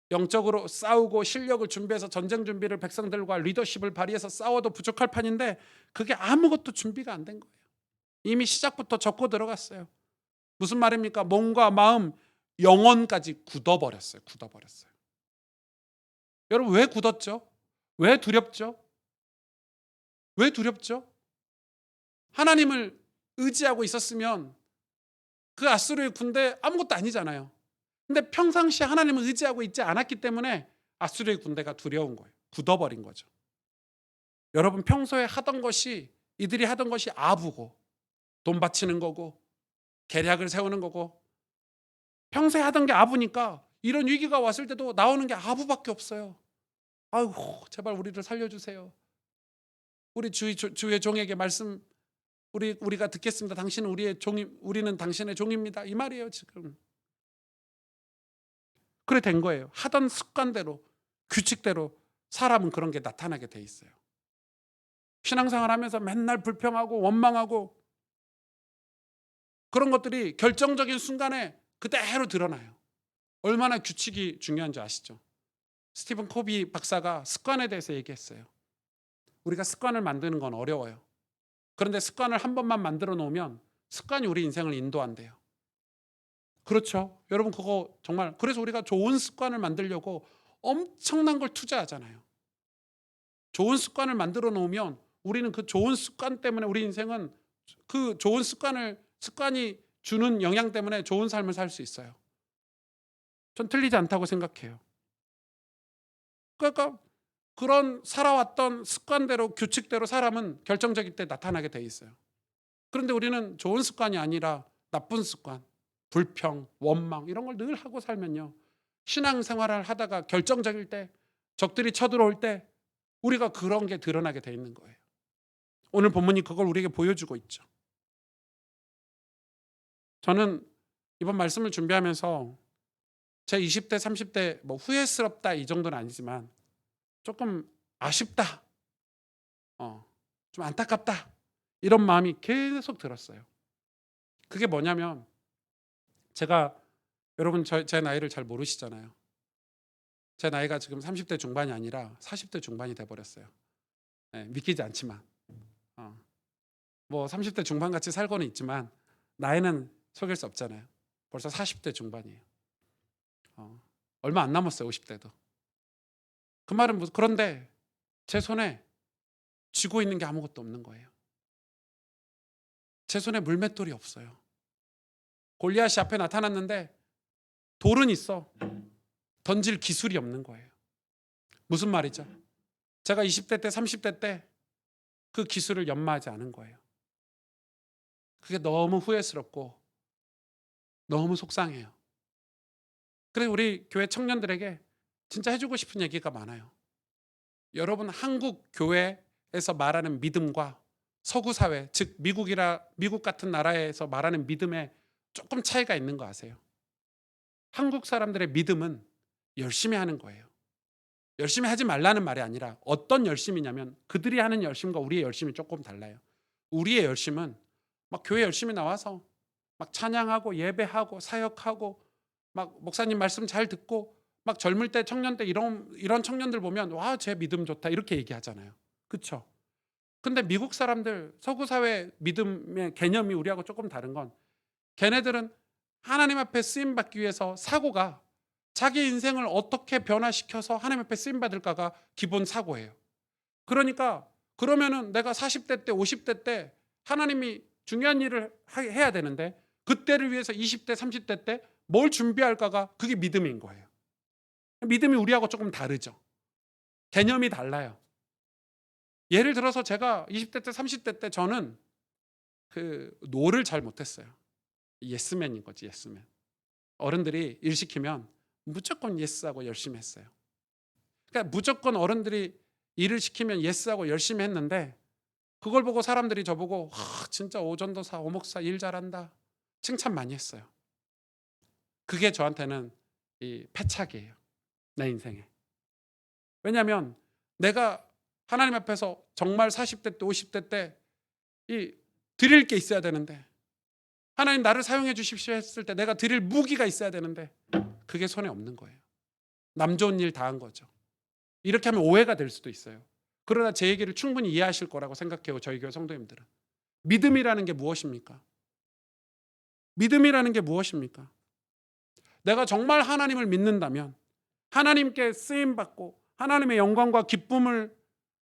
영적으로 싸우고 실력을 준비해서 전쟁 준비를 백성들과 리더십을 발휘해서 싸워도 부족할 판인데 그게 아무것도 준비가 안 된 거예요. 이미 시작부터 적고 들어갔어요. 무슨 말입니까? 몸과 마음, 영혼까지 굳어버렸어요. 굳어버렸어요. 여러분 왜 굳었죠? 왜 두렵죠? 왜 두렵죠? 하나님을 의지하고 있었으면 그 아수르의 군대 아무것도 아니잖아요. 근데 평상시에 하나님을 의지하고 있지 않았기 때문에 아수르의 군대가 두려운 거예요. 굳어버린 거죠. 여러분 평소에 하던 것이, 이들이 하던 것이 아부고 돈 바치는 거고 계략을 세우는 거고 평소에 하던 게 아부니까 이런 위기가 왔을 때도 나오는 게 아부밖에 없어요. 아이고 제발 우리를 살려주세요. 우리 주의 종에게 말씀 우리가 듣겠습니다. 당신은 우리의 종이, 우리는 당신의 종입니다. 이 말이에요 지금. 그래 된 거예요. 하던 습관대로 규칙대로 사람은 그런 게 나타나게 돼 있어요. 신앙생활 하면서 맨날 불평하고 원망하고 그런 것들이 결정적인 순간에 그대로 드러나요. 얼마나 규칙이 중요한지 아시죠? 스티븐 코비 박사가 습관에 대해서 얘기했어요. 우리가 습관을 만드는 건 어려워요. 그런데 습관을 한 번만 만들어 놓으면 습관이 우리 인생을 인도한대요. 그렇죠. 여러분 그거 정말, 그래서 우리가 좋은 습관을 만들려고 엄청난 걸 투자하잖아요. 좋은 습관을 만들어 놓으면 우리는 그 좋은 습관 때문에 우리 인생은 그 좋은 습관이 주는 영향 때문에 좋은 삶을 살 수 있어요. 전 틀리지 않다고 생각해요. 그러니까 그런 살아왔던 습관대로 규칙대로 사람은 결정적일 때 나타나게 돼 있어요. 그런데 우리는 좋은 습관이 아니라 나쁜 습관, 불평, 원망 이런 걸 늘 하고 살면요. 신앙생활을 하다가 결정적일 때, 적들이 쳐들어올 때 우리가 그런 게 드러나게 돼 있는 거예요. 오늘 본문이 그걸 우리에게 보여주고 있죠. 저는 이번 말씀을 준비하면서 제 20대, 30대 뭐 후회스럽다 이 정도는 아니지만 조금 아쉽다, 좀 안타깝다 이런 마음이 계속 들었어요. 그게 뭐냐면 제가 여러분 제 나이를 잘 모르시잖아요. 제 나이가 지금 30대 중반이 아니라 40대 중반이 돼 버렸어요. 예, 믿기지 않지만. 어. 뭐 30대 중반 같이 살고는 있지만 나이는 속일 수 없잖아요. 벌써 40대 중반이에요. 얼마 안 남았어요. 50대도. 그 말은 그런데 제 손에 쥐고 있는 게 아무것도 없는 거예요. 제 손에 물맷돌이 없어요. 골리앗이 앞에 나타났는데 돌은 있어. 던질 기술이 없는 거예요. 무슨 말이죠? 제가 20대 때, 30대 때 그 기술을 연마하지 않은 거예요. 그게 너무 후회스럽고 너무 속상해요. 그래서 우리 교회 청년들에게 진짜 해주고 싶은 얘기가 많아요. 여러분, 한국 교회에서 말하는 믿음과 서구 사회, 즉 미국 같은 나라에서 말하는 믿음에 조금 차이가 있는 거 아세요? 한국 사람들의 믿음은 열심히 하는 거예요. 열심히 하지 말라는 말이 아니라 어떤 열심이냐면 그들이 하는 열심과 우리의 열심이 조금 달라요. 우리의 열심은 막 교회 열심히 나와서 막 찬양하고 예배하고 사역하고 막 목사님 말씀 잘 듣고 막 젊을 때 청년 때 이런 청년들 보면 와, 쟤 믿음 좋다 이렇게 얘기하잖아요. 그렇죠? 근데 미국 사람들 서구 사회 믿음의 개념이 우리하고 조금 다른 건 걔네들은 하나님 앞에 쓰임 받기 위해서 사고가 자기 인생을 어떻게 변화시켜서 하나님 앞에 쓰임 받을까가 기본 사고예요. 그러니까 그러면은 내가 40대 때 50대 때 하나님이 중요한 일을 해야 되는데 그때를 위해서 20대 30대 때 뭘 준비할까가 그게 믿음인 거예요. 믿음이 우리하고 조금 다르죠. 개념이 달라요. 예를 들어서 제가 20대 때 30대 때 저는 그 노를 잘 못했어요. 예스맨인 거지, 예스맨. 어른들이 일 시키면 무조건 예스하고 열심히 했어요. 그러니까 무조건 어른들이 일을 시키면 예스하고 열심히 했는데 그걸 보고 사람들이 저보고 진짜 오전도사 오목사 일 잘한다 칭찬 많이 했어요. 그게 저한테는 이 패착이에요. 내 인생에. 왜냐하면 내가 하나님 앞에서 정말 40대 때 50대 때 이 드릴 게 있어야 되는데 하나님 나를 사용해 주십시오 했을 때 내가 드릴 무기가 있어야 되는데 그게 손에 없는 거예요. 남 좋은 일 다 한 거죠. 이렇게 하면 오해가 될 수도 있어요. 그러나 제 얘기를 충분히 이해하실 거라고 생각해요. 저희 교회 성도님들은. 믿음이라는 게 무엇입니까? 믿음이라는 게 무엇입니까? 내가 정말 하나님을 믿는다면 하나님께 쓰임받고 하나님의 영광과 기쁨을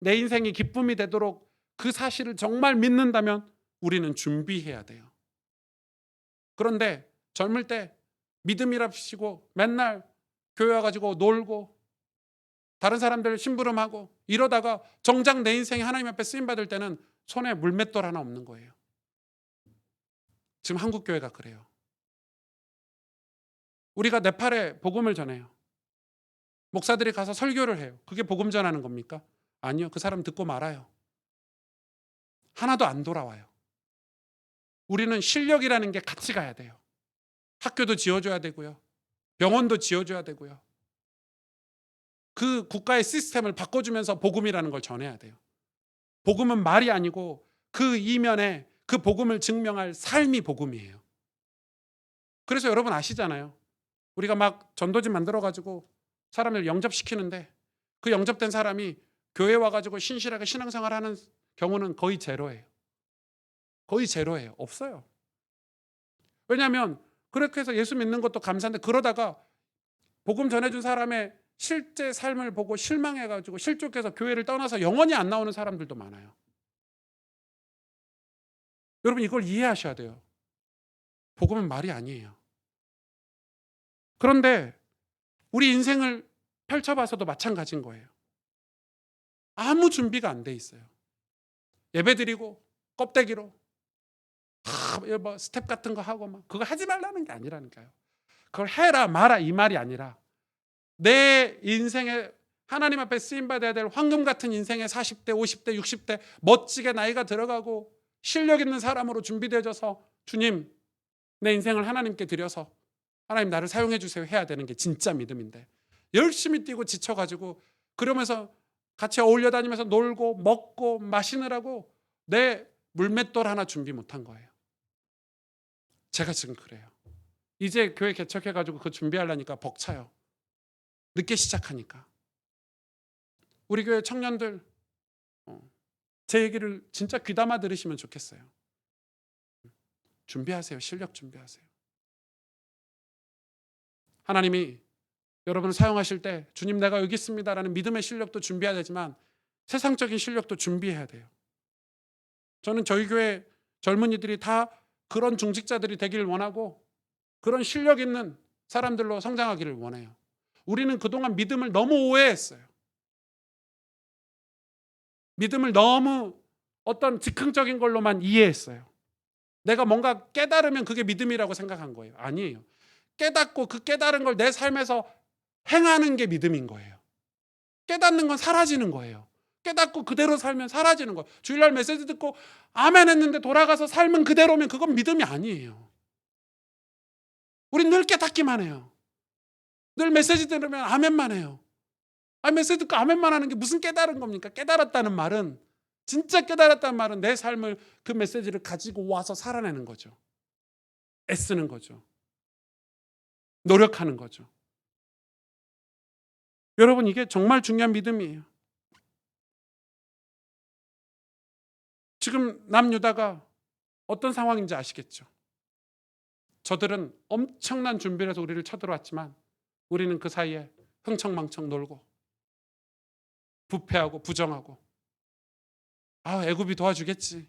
내 인생이 기쁨이 되도록 그 사실을 정말 믿는다면 우리는 준비해야 돼요. 그런데 젊을 때 믿음이랍시고 맨날 교회 와가지고 놀고 다른 사람들 심부름하고 이러다가 정작 내 인생이 하나님 앞에 쓰임받을 때는 손에 물맷돌 하나 없는 거예요. 지금 한국 교회가 그래요. 우리가 네팔에 복음을 전해요. 목사들이 가서 설교를 해요. 그게 복음 전하는 겁니까? 아니요. 그 사람 듣고 말아요. 하나도 안 돌아와요. 우리는 실력이라는 게 같이 가야 돼요. 학교도 지어줘야 되고요. 병원도 지어줘야 되고요. 그 국가의 시스템을 바꿔주면서 복음이라는 걸 전해야 돼요. 복음은 말이 아니고 그 이면에 그 복음을 증명할 삶이 복음이에요. 그래서 여러분 아시잖아요. 우리가 막 전도지 만들어가지고 사람을 영접시키는데 그 영접된 사람이 교회 와가지고 신실하게 신앙생활하는 경우는 거의 제로예요. 거의 제로예요. 없어요. 왜냐하면 그렇게 해서 예수 믿는 것도 감사한데 그러다가 복음 전해준 사람의 실제 삶을 보고 실망해가지고 실족해서 교회를 떠나서 영원히 안 나오는 사람들도 많아요. 여러분 이걸 이해하셔야 돼요. 복음은 말이 아니에요. 그런데 우리 인생을 펼쳐봐서도 마찬가지인 거예요. 아무 준비가 안 돼 있어요. 예배드리고 껍데기로 뭐 스텝 같은 거 하고 막 그거 하지 말라는 게 아니라니까요. 그걸 해라 마라 이 말이 아니라 내 인생에 하나님 앞에 쓰임받아야 될 황금 같은 인생의 40대 50대 60대 멋지게 나이가 들어가고 실력 있는 사람으로 준비되어져서 주님 내 인생을 하나님께 드려서 하나님 나를 사용해 주세요 해야 되는 게 진짜 믿음인데, 열심히 뛰고 지쳐가지고 그러면서 같이 어울려 다니면서 놀고 먹고 마시느라고 내 물맷돌 하나 준비 못한 거예요. 제가 지금 그래요. 이제 교회 개척해가지고 그 준비하려니까 벅차요. 늦게 시작하니까. 우리 교회 청년들 제 얘기를 진짜 귀담아 들으시면 좋겠어요. 준비하세요. 실력 준비하세요. 하나님이 여러분을 사용하실 때 주님 내가 여기 있습니다라는 믿음의 실력도 준비해야 되지만 세상적인 실력도 준비해야 돼요. 저는 저희 교회 젊은이들이 다 그런 중직자들이 되기를 원하고 그런 실력 있는 사람들로 성장하기를 원해요. 우리는 그동안 믿음을 너무 오해했어요. 믿음을 너무 어떤 즉흥적인 걸로만 이해했어요. 내가 뭔가 깨달으면 그게 믿음이라고 생각한 거예요. 아니에요. 깨닫고 그 깨달은 걸 내 삶에서 행하는 게 믿음인 거예요. 깨닫는 건 사라지는 거예요. 깨닫고 그대로 살면 사라지는 거예요. 주일날 메시지 듣고 아멘 했는데 돌아가서 삶은 그대로면 그건 믿음이 아니에요. 우린 늘 깨닫기만 해요. 늘 메시지 들으면 아멘만 해요. 메시지 듣고 아멘만 하는 게 무슨 깨달은 겁니까? 깨달았다는 말은, 진짜 깨달았다는 말은 내 삶을 그 메시지를 가지고 와서 살아내는 거죠. 애쓰는 거죠. 노력하는 거죠. 여러분, 이게 정말 중요한 믿음이에요. 지금 남유다가 어떤 상황인지 아시겠죠? 저들은 엄청난 준비를 해서 우리를 쳐들어왔지만 우리는 그 사이에 흥청망청 놀고 부패하고 부정하고, 애굽이 도와주겠지,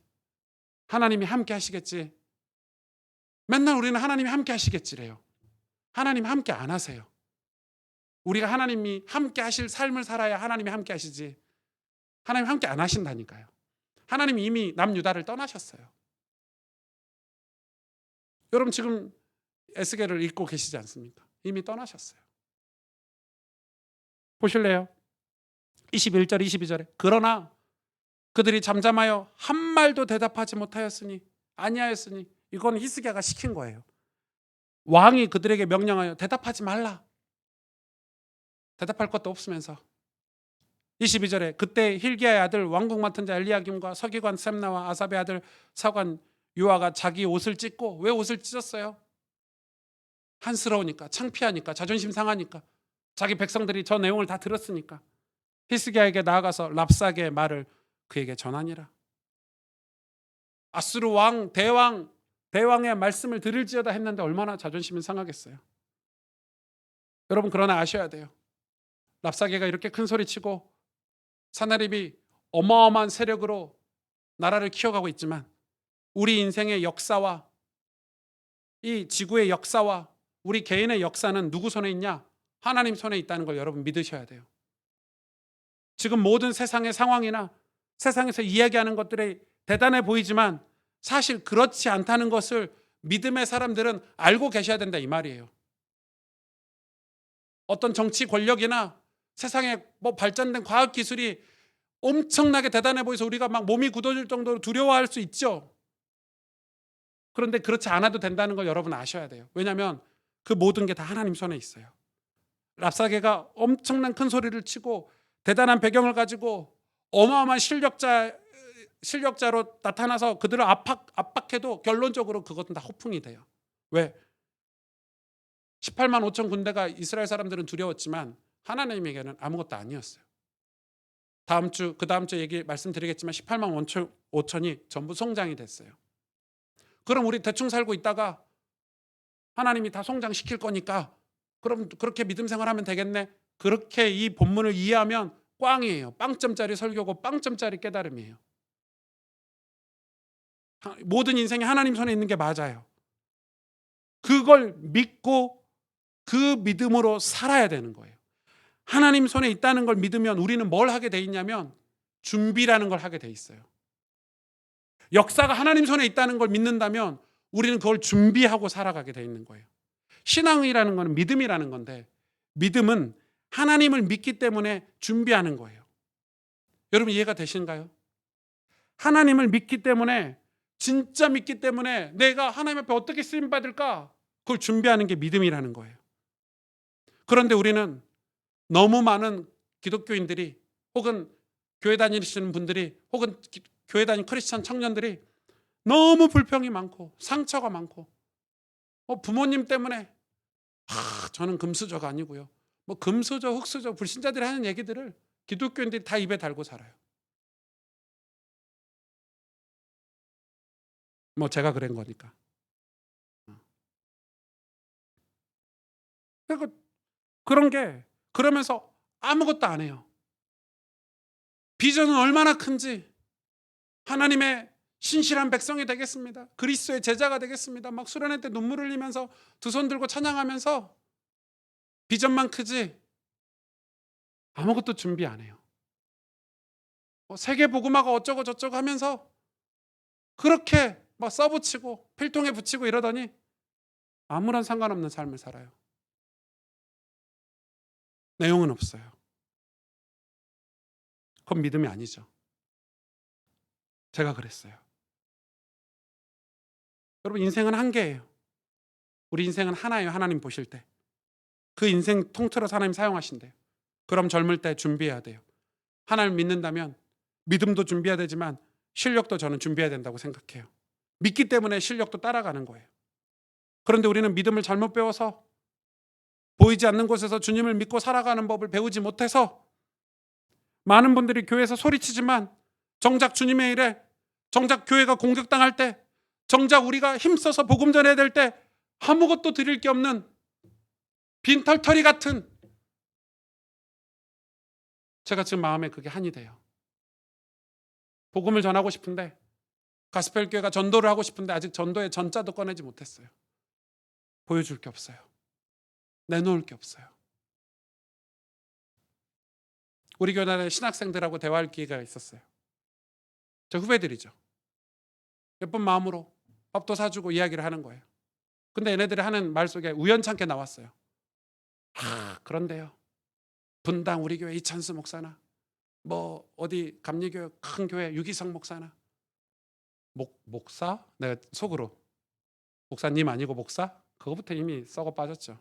하나님이 함께 하시겠지, 맨날 우리는 하나님이 함께 하시겠지래요. 하나님 함께 안 하세요. 우리가 하나님이 함께 하실 삶을 살아야 하나님이 함께 하시지, 하나님 함께 안 하신다니까요. 하나님이 이미 남유다를 떠나셨어요. 여러분 지금 에스겔을 읽고 계시지 않습니까? 이미 떠나셨어요. 보실래요? 21절 22절에 그러나 그들이 잠잠하여 한 말도 대답하지 못하였으니 아니하였으니, 이건 히스기야가 시킨 거예요. 왕이 그들에게 명령하여 대답하지 말라. 대답할 것도 없으면서. 22절에 그때 힐기야의 아들 왕궁 맡은 자 엘리야김과 서기관 셈나와 아삽의 아들 사관 요아가 자기 옷을 찢고, 왜 옷을 찢었어요? 한스러우니까, 창피하니까, 자존심 상하니까, 자기 백성들이 저 내용을 다 들었으니까 히스기야에게 나아가서 랍사게의 말을 그에게 전하니라. 아수르 왕 대왕의 말씀을 들을지어다 했는데 얼마나 자존심이 상하겠어요. 여러분 그러나 아셔야 돼요. 랍사게가 이렇게 큰 소리치고 사나립이 어마어마한 세력으로 나라를 키워가고 있지만 우리 인생의 역사와 이 지구의 역사와 우리 개인의 역사는 누구 손에 있냐? 하나님 손에 있다는 걸 여러분 믿으셔야 돼요. 지금 모든 세상의 상황이나 세상에서 이야기하는 것들이 대단해 보이지만 사실 그렇지 않다는 것을 믿음의 사람들은 알고 계셔야 된다, 이 말이에요. 어떤 정치 권력이나 세상에 발전된 과학 기술이 엄청나게 대단해 보여서 우리가 막 몸이 굳어질 정도로 두려워할 수 있죠. 그런데 그렇지 않아도 된다는 걸 여러분 아셔야 돼요. 왜냐하면 그 모든 게 다 하나님 손에 있어요. 랍사게가 엄청난 큰 소리를 치고 대단한 배경을 가지고 어마어마한 실력자로 나타나서 그들을 압박해도 결론적으로 그것은 다 허풍이 돼요. 왜? 18만 5천 군대가 이스라엘 사람들은 두려웠지만 하나님에게는 아무것도 아니었어요. 그 다음 주 얘기 말씀드리겠지만 18만 5천이 전부 송장이 됐어요. 그럼 우리 대충 살고 있다가 하나님이 다 송장시킬 거니까 그럼 그렇게 믿음 생활하면 되겠네. 그렇게 이 본문을 이해하면 꽝이에요. 빵점짜리 설교고 빵점짜리 깨달음이에요. 모든 인생이 하나님 손에 있는 게 맞아요. 그걸 믿고 그 믿음으로 살아야 되는 거예요. 하나님 손에 있다는 걸 믿으면 우리는 뭘 하게 돼 있냐면 준비라는 걸 하게 돼 있어요. 역사가 하나님 손에 있다는 걸 믿는다면 우리는 그걸 준비하고 살아가게 돼 있는 거예요. 신앙이라는 건 믿음이라는 건데, 믿음은 하나님을 믿기 때문에 준비하는 거예요. 여러분 이해가 되신가요? 하나님을 믿기 때문에, 진짜 믿기 때문에 내가 하나님 앞에 어떻게 쓰임 받을까? 그걸 준비하는 게 믿음이라는 거예요. 그런데 우리는 너무 많은 기독교인들이 혹은 교회 다니시는 분들이 혹은 교회 다니는 크리스찬 청년들이 너무 불평이 많고 상처가 많고 부모님 때문에 저는 금수저가 아니고요. 뭐 금수저, 흙수저, 불신자들이 하는 얘기들을 기독교인들이 다 입에 달고 살아요. 뭐 제가 그런 거니까. 그러니까 그런 게 그러면서 아무것도 안 해요. 비전은 얼마나 큰지 하나님의 신실한 백성이 되겠습니다. 그리스도의 제자가 되겠습니다. 막 수련회 때 눈물 흘리면서 두 손 들고 찬양하면서 비전만 크지 아무것도 준비 안 해요. 세계 복음화가 어쩌고 저쩌고 하면서 그렇게 막 써붙이고 필통에 붙이고 이러더니 아무런 상관없는 삶을 살아요. 내용은 없어요. 그건 믿음이 아니죠. 제가 그랬어요. 여러분 인생은 한 개예요. 우리 인생은 하나예요. 하나님 보실 때. 그 인생 통틀어서 하나님 사용하신대요. 그럼 젊을 때 준비해야 돼요. 하나님 믿는다면 믿음도 준비해야 되지만 실력도 저는 준비해야 된다고 생각해요. 믿기 때문에 실력도 따라가는 거예요. 그런데 우리는 믿음을 잘못 배워서 보이지 않는 곳에서 주님을 믿고 살아가는 법을 배우지 못해서 많은 분들이 교회에서 소리치지만 정작 주님의 일에 정작 교회가 공격당할 때 정작 우리가 힘써서 복음 전해야 될 때 아무것도 드릴 게 없는 빈털터리 같은 제가 지금 마음에 그게 한이 돼요. 복음을 전하고 싶은데 가스펠 교회가 전도를 하고 싶은데 아직 전도의 전자도 꺼내지 못했어요. 보여줄 게 없어요. 내놓을 게 없어요. 우리 교단의 신학생들하고 대화할 기회가 있었어요. 저 후배들이죠. 예쁜 마음으로 밥도 사주고 이야기를 하는 거예요. 근데 얘네들이 하는 말 속에 우연찮게 나왔어요. 그런데요. 분당 우리 교회 이찬수 목사나 뭐 어디 감리교회 큰 교회 유기성 목사나 목사? 내가 속으로 목사님 아니고 목사? 그거부터 이미 썩어 빠졌죠.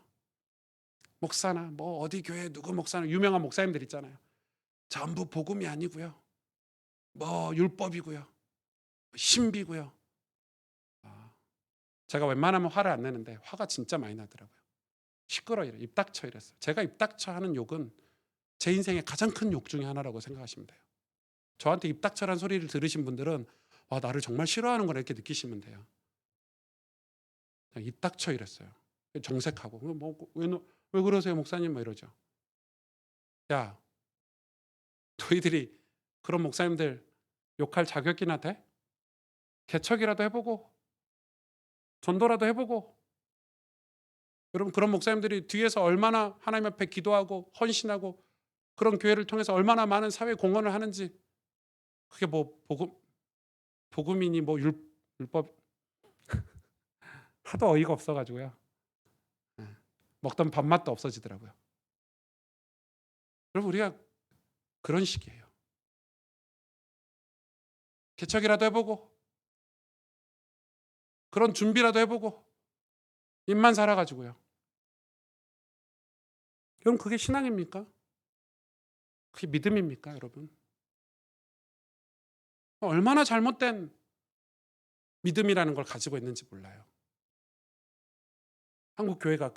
목사나 뭐 어디 교회 누구 목사나 유명한 목사님들 있잖아요. 전부 복음이 아니고요. 뭐 율법이고요. 신비고요. 제가 웬만하면 화를 안 내는데 화가 진짜 많이 나더라고요. 시끄러 이래. 입 닥쳐 이랬어요. 제가 입 닥쳐 하는 욕은 제 인생의 가장 큰 욕 중에 하나라고 생각하시면 돼요. 저한테 입 닥쳐라는 소리를 들으신 분들은 와 나를 정말 싫어하는구나 이렇게 느끼시면 돼요. 그냥 입 닥쳐 이랬어요. 정색하고 왜 그러세요 목사님 뭐 이러죠. 야 너희들이 그런 목사님들 욕할 자격이나 돼? 개척이라도 해보고 전도라도 해보고 여러분 그런 목사님들이 뒤에서 얼마나 하나님 앞에 기도하고 헌신하고 그런 교회를 통해서 얼마나 많은 사회 공헌을 하는지 그게 뭐 복음이니 뭐 율법 하도 어이가 없어가지고요. 먹던 밥맛도 없어지더라고요. 여러분 우리가 그런 식이에요. 개척이라도 해보고 그런 준비라도 해보고 입만 살아가지고요. 그럼 그게 신앙입니까? 그게 믿음입니까 여러분? 얼마나 잘못된 믿음이라는 걸 가지고 있는지 몰라요. 한국 교회가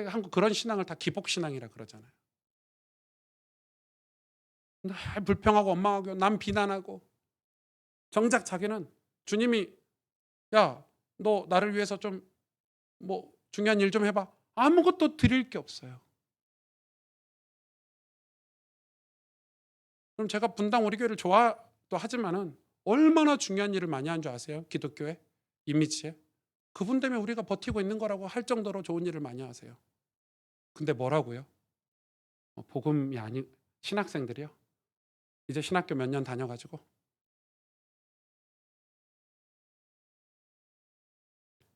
한국 그런 신앙을 다 기복 신앙이라 그러잖아요. 불평하고 원망하고 남 비난하고 정작 자기는 주님이 야 너 나를 위해서 좀 뭐 중요한 일 좀 해봐. 아무것도 드릴 게 없어요. 그럼 제가 분당 우리 교회를 좋아도 하지만은 얼마나 중요한 일을 많이 한 줄 아세요? 기독교회 이미지에 그분 때문에 우리가 버티고 있는 거라고 할 정도로 좋은 일을 많이 하세요. 근데 뭐라고요? 복음이 아닌 신학생들이요. 이제 신학교 몇 년 다녀가지고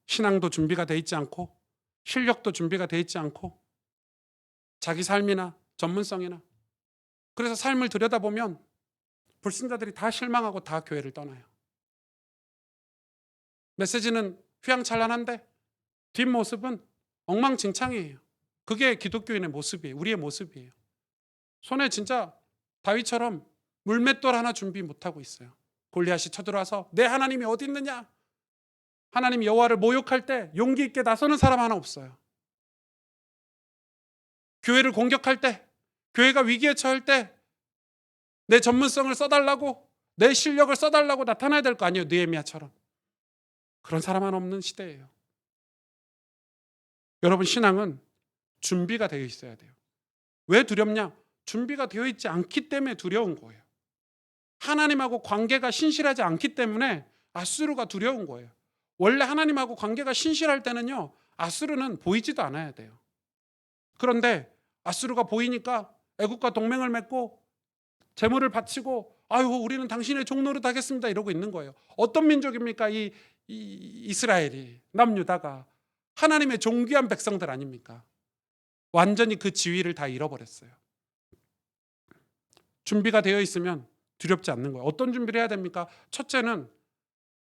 신앙도 준비가 돼 있지 않고 실력도 준비가 돼 있지 않고 자기 삶이나 전문성이나 그래서 삶을 들여다보면 불신자들이 다 실망하고 다 교회를 떠나요. 메시지는 휘황찬란한데 뒷모습은 엉망진창이에요. 그게 기독교인의 모습이에요. 우리의 모습이에요. 손에 진짜 다윗처럼 물맷돌 하나 준비 못하고 있어요. 골리앗이 쳐들어와서 내 하나님이 어디 있느냐? 하나님 여호와를 모욕할 때 용기 있게 나서는 사람 하나 없어요. 교회를 공격할 때, 교회가 위기에 처할 때 내 전문성을 써달라고, 내 실력을 써달라고 나타나야 될 거 아니에요. 느헤미야처럼. 그런 사람 하나 없는 시대예요. 여러분, 신앙은 준비가 되어 있어야 돼요. 왜 두렵냐? 준비가 되어 있지 않기 때문에 두려운 거예요. 하나님하고 관계가 신실하지 않기 때문에 아수르가 두려운 거예요. 원래 하나님하고 관계가 신실할 때는요, 아수르는 보이지도 않아야 돼요. 그런데 아수르가 보이니까 애국과 동맹을 맺고 재물을 바치고 아유 우리는 당신의 종노릇 하겠습니다 이러고 있는 거예요. 어떤 민족입니까? 이 이스라엘이, 남유다가 하나님의 존귀한 백성들 아닙니까? 완전히 그 지위를 다 잃어버렸어요. 준비가 되어 있으면 두렵지 않는 거예요. 어떤 준비를 해야 됩니까? 첫째는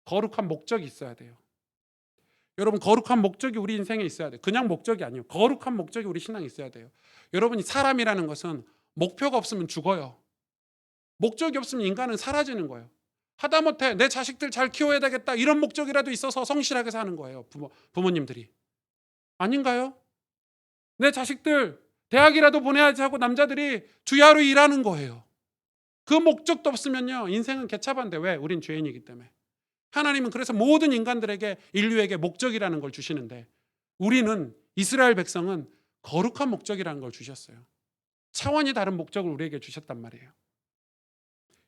거룩한 목적이 있어야 돼요. 여러분, 거룩한 목적이 우리 인생에 있어야 돼요. 그냥 목적이 아니에요. 거룩한 목적이 우리 신앙에 있어야 돼요. 여러분이 사람이라는 것은 목표가 없으면 죽어요. 목적이 없으면 인간은 사라지는 거예요. 하다못해 내 자식들 잘 키워야 되겠다 이런 목적이라도 있어서 성실하게 사는 거예요. 부모님들이. 아닌가요? 내 자식들 대학이라도 보내야지 하고 남자들이 주야로 일하는 거예요. 그 목적도 없으면요 인생은 개차반데. 왜? 우린 죄인이기 때문에. 하나님은 그래서 모든 인간들에게, 인류에게 목적이라는 걸 주시는데 우리는, 이스라엘 백성은 거룩한 목적이라는 걸 주셨어요. 차원이 다른 목적을 우리에게 주셨단 말이에요.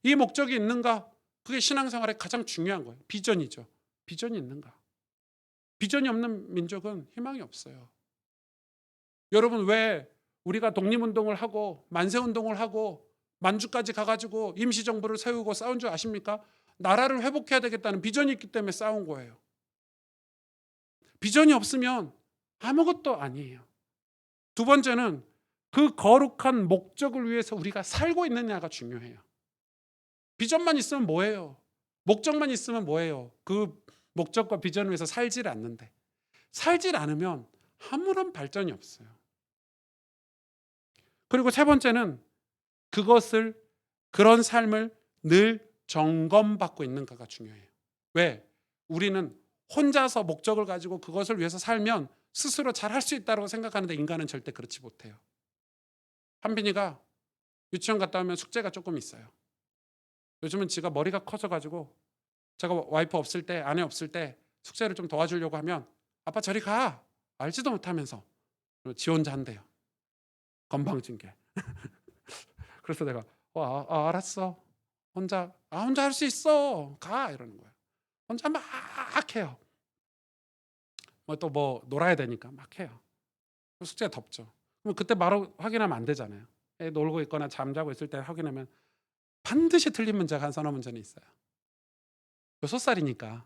이 목적이 있는가? 그게 신앙생활에 가장 중요한 거예요. 비전이죠. 비전이 있는가? 비전이 없는 민족은 희망이 없어요. 여러분, 왜 우리가 독립운동을 하고 만세운동을 하고 만주까지 가가지고 임시정부를 세우고 싸운 줄 아십니까? 나라를 회복해야 되겠다는 비전이 있기 때문에 싸운 거예요. 비전이 없으면 아무것도 아니에요. 두 번째는 그 거룩한 목적을 위해서 우리가 살고 있느냐가 중요해요. 비전만 있으면 뭐예요? 목적만 있으면 뭐예요? 그 목적과 비전을 위해서 살질 않는데. 살질 않으면 아무런 발전이 없어요. 그리고 세 번째는 그런 삶을 늘 점검받고 있는가가 중요해요. 왜? 우리는 혼자서 목적을 가지고 그것을 위해서 살면 스스로 잘 할 수 있다고 생각하는데 인간은 절대 그렇지 못해요. 한빈이가 유치원 갔다 오면 숙제가 조금 있어요. 요즘은 지가 머리가 커져가지고 제가 와이프 없을 때, 아내 없을 때 숙제를 좀 도와주려고 하면 아빠 저리 가! 알지도 못하면서. 지 혼자 한대요. 건방진 게. 그래서 내가 알았어. 혼자 할 수 있어. 가! 이러는 거예요. 혼자 막 해요. 또 놀아야 되니까 막 해요. 숙제가 덥죠. 그럼 그때 바로 확인하면 안 되잖아요. 애 놀고 있거나 잠자고 있을 때 확인하면 반드시 틀린 문제가 한 서너 문제는 있어요. 6살이니까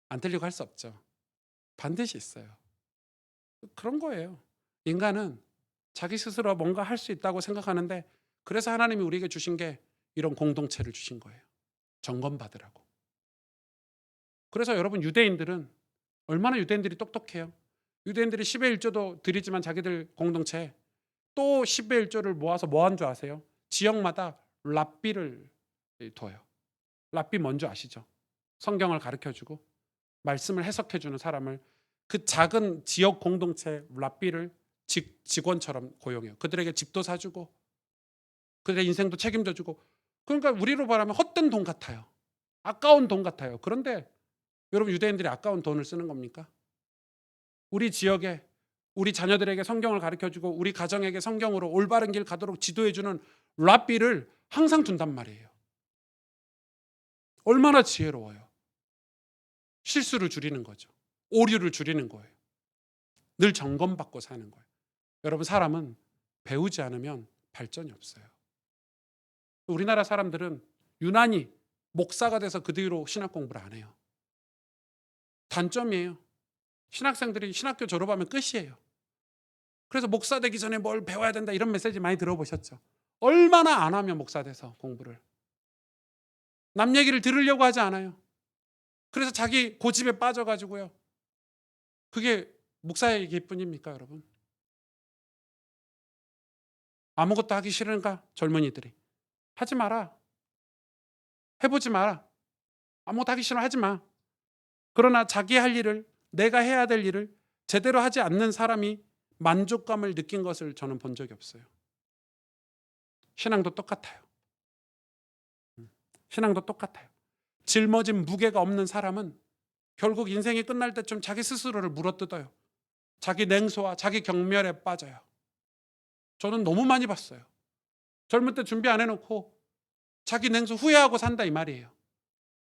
안 틀리고 할 수 없죠. 반드시 있어요. 그런 거예요. 인간은 자기 스스로 뭔가 할 수 있다고 생각하는데, 그래서 하나님이 우리에게 주신 게 이런 공동체를 주신 거예요. 점검받으라고. 그래서 여러분, 얼마나 유대인들이 똑똑해요. 유대인들이 10의 1조도 드리지만 자기들 공동체 또 10의 1조를 모아서 뭐 한 줄 아세요? 지역마다 랍비를 둬요. 랍비 뭔지 아시죠? 성경을 가르쳐주고 말씀을 해석해주는 사람을, 그 작은 지역 공동체 랍비를 직원처럼 고용해요. 그들에게 집도 사주고 그들의 인생도 책임져주고. 그러니까 우리로 말하면 헛된 돈 같아요. 아까운 돈 같아요. 그런데 여러분, 유대인들이 아까운 돈을 쓰는 겁니까? 우리 지역에 우리 자녀들에게 성경을 가르쳐주고 우리 가정에게 성경으로 올바른 길 가도록 지도해주는 랍비를 항상 둔단 말이에요. 얼마나 지혜로워요. 실수를 줄이는 거죠. 오류를 줄이는 거예요. 늘 점검받고 사는 거예요. 여러분, 사람은 배우지 않으면 발전이 없어요. 우리나라 사람들은 유난히 목사가 돼서 그 뒤로 신학 공부를 안 해요. 단점이에요. 신학생들이 신학교 졸업하면 끝이에요. 그래서 목사 되기 전에 뭘 배워야 된다 이런 메시지 많이 들어보셨죠? 얼마나 안 하면 목사 돼서 공부를. 남 얘기를 들으려고 하지 않아요. 그래서 자기 고집에 빠져가지고요. 그게 목사의 기쁨입니까, 여러분? 아무것도 하기 싫은가, 젊은이들이? 하지 마라. 해보지 마라. 아무것도 하기 싫으면 하지 마. 그러나 자기 할 일을, 내가 해야 될 일을 제대로 하지 않는 사람이 만족감을 느낀 것을 저는 본 적이 없어요. 신앙도 똑같아요. 신앙도 똑같아요. 짊어진 무게가 없는 사람은 결국 인생이 끝날 때쯤 자기 스스로를 물어뜯어요. 자기 냉소와 자기 경멸에 빠져요. 저는 너무 많이 봤어요. 젊을 때 준비 안 해놓고 자기 냉소 후회하고 산다 이 말이에요.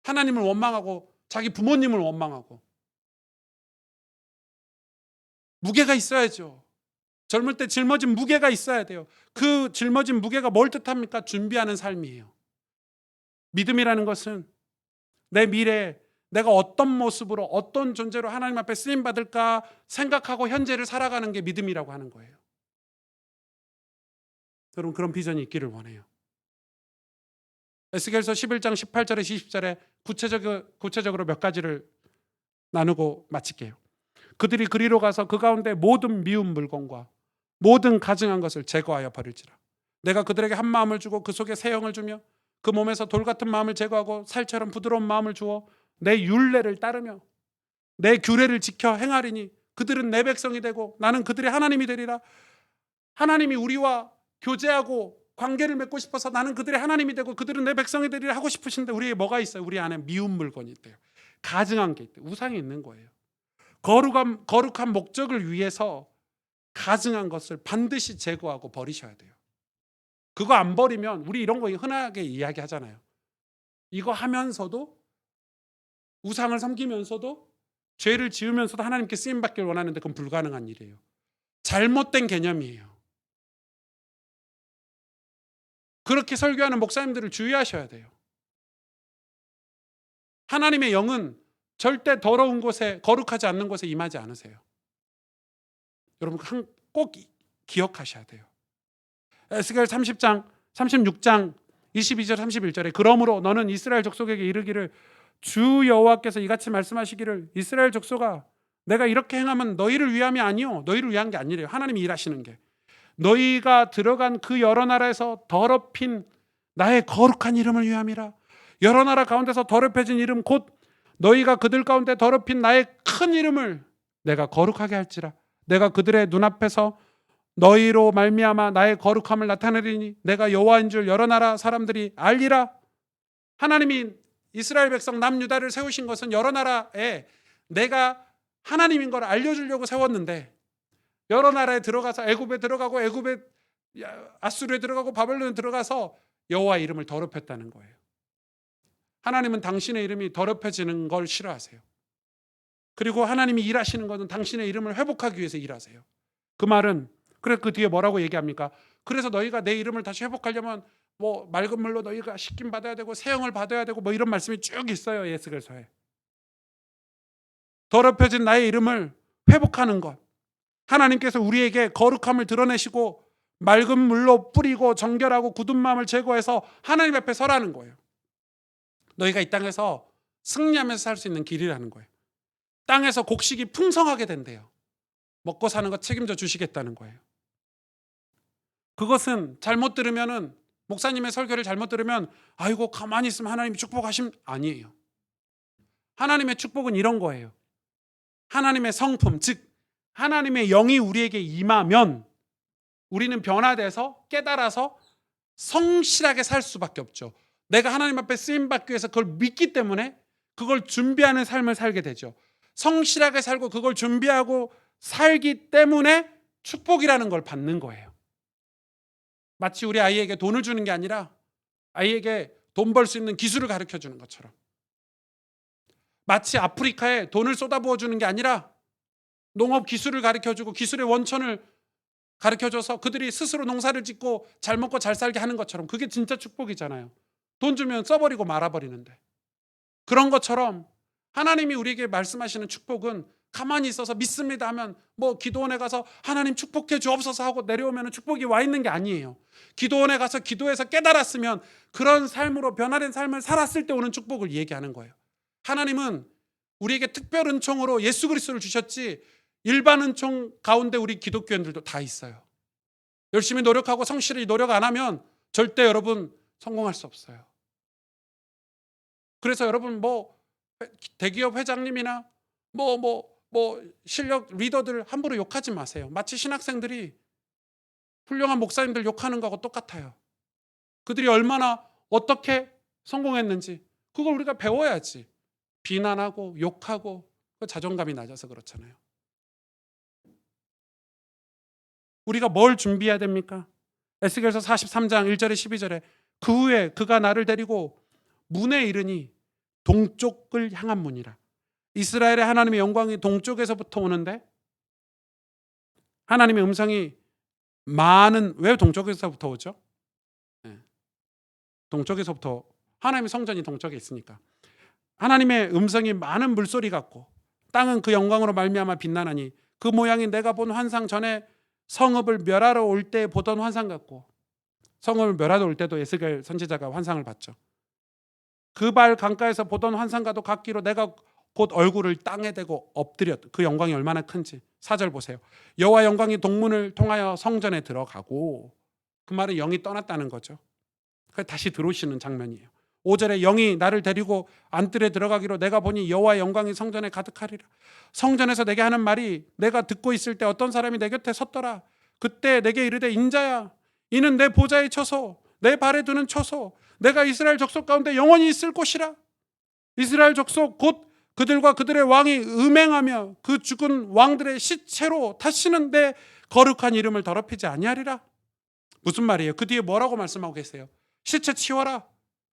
하나님을 원망하고 자기 부모님을 원망하고. 무게가 있어야죠. 젊을 때 짊어진 무게가 있어야 돼요. 그 짊어진 무게가 뭘 뜻합니까? 준비하는 삶이에요. 믿음이라는 것은 내 미래에 내가 어떤 모습으로 어떤 존재로 하나님 앞에 쓰임받을까 생각하고 현재를 살아가는 게 믿음이라고 하는 거예요. 여러분, 그런 비전이 있기를 원해요. 에스겔서 11장 18절에 20절에 구체적으로 몇 가지를 나누고 마칠게요. 그들이 그리로 가서 그 가운데 모든 미운 물건과 모든 가증한 것을 제거하여 버릴지라. 내가 그들에게 한 마음을 주고 그 속에 새 영을 주며 그 몸에서 돌 같은 마음을 제거하고 살처럼 부드러운 마음을 주어 내 율례를 따르며 내 규례를 지켜 행하리니 그들은 내 백성이 되고 나는 그들의 하나님이 되리라. 하나님이 우리와 교제하고 관계를 맺고 싶어서 나는 그들의 하나님이 되고 그들은 내 백성이 되리라 하고 싶으신데 우리에 뭐가 있어요? 우리 안에 미운 물건이 있대요. 가증한 게 있대요. 우상이 있는 거예요. 거룩한 목적을 위해서 가증한 것을 반드시 제거하고 버리셔야 돼요. 그거 안 버리면 우리 이런 거 흔하게 이야기하잖아요. 이거 하면서도 우상을 섬기면서도 죄를 지으면서도 하나님께 쓰임받길 원하는데 그건 불가능한 일이에요. 잘못된 개념이에요. 그렇게 설교하는 목사님들을 주의하셔야 돼요. 하나님의 영은 절대 더러운 곳에, 거룩하지 않는 곳에 임하지 않으세요. 여러분 꼭 기억하셔야 돼요. 에스겔 36장 22절 31절에 그러므로 너는 이스라엘 족속에게 이르기를 주 여호와께서 이같이 말씀하시기를 이스라엘 족속아 내가 이렇게 행하면 너희를 위함이 아니요 너희를 위한 게 아니래요. 하나님이 일하시는 게 너희가 들어간 그 여러 나라에서 더럽힌 나의 거룩한 이름을 위함이라. 여러 나라 가운데서 더럽혀진 이름 곧 너희가 그들 가운데 더럽힌 나의 큰 이름을 내가 거룩하게 할지라. 내가 그들의 눈앞에서 너희로 말미암아 나의 거룩함을 나타내리니 내가 여호와인 줄 여러 나라 사람들이 알리라. 하나님이 이스라엘 백성 남유다를 세우신 것은 여러 나라에 내가 하나님인 걸 알려주려고 세웠는데 여러 나라에 들어가서 애굽에 들어가고 애굽에 아수르에 들어가고 바벨론에 들어가서 여호와의 이름을 더럽혔다는 거예요. 하나님은 당신의 이름이 더럽혀지는 걸 싫어하세요. 그리고 하나님이 일하시는 것은 당신의 이름을 회복하기 위해서 일하세요. 그 말은 그래 그 뒤에 뭐라고 얘기합니까? 그래서 너희가 내 이름을 다시 회복하려면 뭐 맑은 물로 너희가 씻김 받아야 되고 새 영을 받아야 되고 뭐 이런 말씀이 쭉 있어요. 에스겔서에. 더럽혀진 나의 이름을 회복하는 것. 하나님께서 우리에게 거룩함을 드러내시고 맑은 물로 뿌리고 정결하고 굳은 마음을 제거해서 하나님 앞에 서라는 거예요. 너희가 이 땅에서 승리하면서 살 수 있는 길이라는 거예요. 땅에서 곡식이 풍성하게 된대요. 먹고 사는 거 책임져 주시겠다는 거예요. 그것은 잘못 들으면은 목사님의 설교를 잘못 들으면 아이고 가만히 있으면 하나님이 축복하심 아니에요. 하나님의 축복은 이런 거예요. 하나님의 성품 즉 하나님의 영이 우리에게 임하면 우리는 변화돼서 깨달아서 성실하게 살 수밖에 없죠. 내가 하나님 앞에 쓰임받기 위해서 그걸 믿기 때문에 그걸 준비하는 삶을 살게 되죠. 성실하게 살고 그걸 준비하고 살기 때문에 축복이라는 걸 받는 거예요. 마치 우리 아이에게 돈을 주는 게 아니라 아이에게 돈 벌 수 있는 기술을 가르쳐 주는 것처럼 마치 아프리카에 돈을 쏟아부어 주는 게 아니라 농업 기술을 가르쳐 주고 기술의 원천을 가르쳐 줘서 그들이 스스로 농사를 짓고 잘 먹고 잘 살게 하는 것처럼 그게 진짜 축복이잖아요. 돈 주면 써버리고 말아버리는데 그런 것처럼 하나님이 우리에게 말씀하시는 축복은 가만히 있어서 믿습니다 하면 뭐 기도원에 가서 하나님 축복해 주옵소서 하고 내려오면 축복이 와 있는 게 아니에요. 기도원에 가서 기도해서 깨달았으면 그런 삶으로 변화된 삶을 살았을 때 오는 축복을 얘기하는 거예요. 하나님은 우리에게 특별 은총으로 예수 그리스도를 주셨지 일반 은총 가운데 우리 기독교인들도 다 있어요. 열심히 노력하고 성실히 노력 안 하면 절대 여러분 성공할 수 없어요. 그래서 여러분 대기업 회장님이나 실력 리더들 함부로 욕하지 마세요. 마치 신학생들이 훌륭한 목사님들 욕하는 거하고 똑같아요. 그들이 얼마나 어떻게 성공했는지 그걸 우리가 배워야지. 비난하고 욕하고 자존감이 낮아서 그렇잖아요. 우리가 뭘 준비해야 됩니까? 에스겔서 43장 1절에 12절에 그 후에 그가 나를 데리고 문에 이르니 동쪽을 향한 문이라. 이스라엘의 하나님의 영광이 동쪽에서부터 오는데 하나님의 음성이 왜 동쪽에서부터 오죠? 동쪽에서부터 하나님의 성전이 동쪽에 있으니까 하나님의 음성이 많은 물소리 같고 땅은 그 영광으로 말미암아 빛나나니 그 모양이 내가 본 환상 전에 성읍을 멸하러 올 때 보던 환상 같고 성읍을 멸하러 올 때도 에스겔 선지자가 환상을 봤죠. 그 발 강가에서 보던 환상과도 같기로 내가 곧 얼굴을 땅에 대고 엎드렸. 그 영광이 얼마나 큰지 4절 보세요. 여호와 영광이 동문을 통하여 성전에 들어가고 그 말은 영이 떠났다는 거죠. 다시 들어오시는 장면이에요. 5절에 영이 나를 데리고 안뜰에 들어가기로 내가 보니 여호와의 영광이 성전에 가득하리라. 성전에서 내게 하는 말이 내가 듣고 있을 때 어떤 사람이 내 곁에 섰더라. 그때 내게 이르되 인자야 이는 내 보좌의 처소 내 발에 두는 처소 내가 이스라엘 족속 가운데 영원히 있을 곳이라. 이스라엘 족속 곧 그들과 그들의 왕이 음행하며 그 죽은 왕들의 시체로 다시는 내 거룩한 이름을 더럽히지 아니하리라. 무슨 말이에요? 그 뒤에 뭐라고 말씀하고 계세요? 시체 치워라.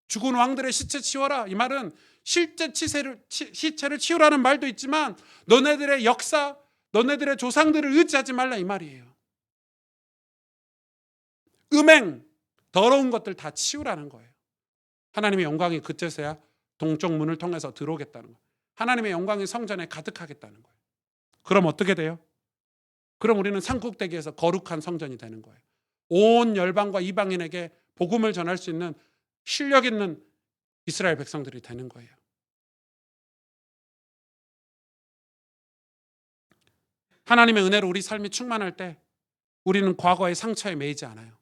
죽은 왕들의 시체 치워라. 이 말은 실제 시체를 치우라는 말도 있지만 너네들의 역사, 너네들의 조상들을 의지하지 말라 이 말이에요. 음행, 더러운 것들 다 치우라는 거예요. 하나님의 영광이 그때서야 동쪽 문을 통해서 들어오겠다는 거예요. 하나님의 영광이 성전에 가득하겠다는 거예요. 그럼 어떻게 돼요? 그럼 우리는 상국대기에서 거룩한 성전이 되는 거예요. 온 열방과 이방인에게 복음을 전할 수 있는 실력 있는 이스라엘 백성들이 되는 거예요. 하나님의 은혜로 우리 삶이 충만할 때 우리는 과거의 상처에 매이지 않아요.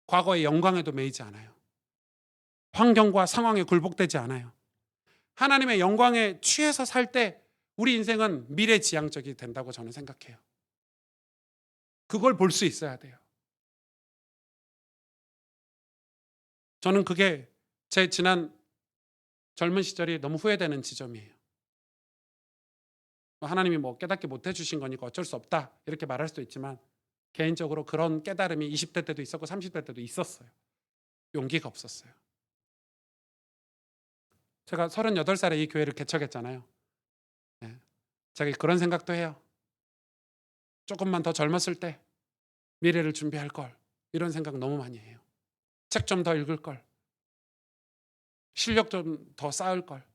과거의 영광에도 매이지 않아요. 환경과 상황에 굴복되지 않아요. 하나님의 영광에 취해서 살 때 우리 인생은 미래지향적이 된다고 저는 생각해요. 그걸 볼 수 있어야 돼요. 저는 그게 제 지난 젊은 시절이 너무 후회되는 지점이에요. 하나님이 깨닫게 못 해주신 거니까 어쩔 수 없다 이렇게 말할 수도 있지만 개인적으로 그런 깨달음이 20대 때도 있었고 30대 때도 있었어요. 용기가 없었어요. 제가 38살에 이 교회를 개척했잖아요. 제가 그런 생각도 해요. 조금만 더 젊었을 때 미래를 준비할 걸 이런 생각 너무 많이 해요. 책 좀 더 읽을 걸, 실력 좀 더 쌓을 걸,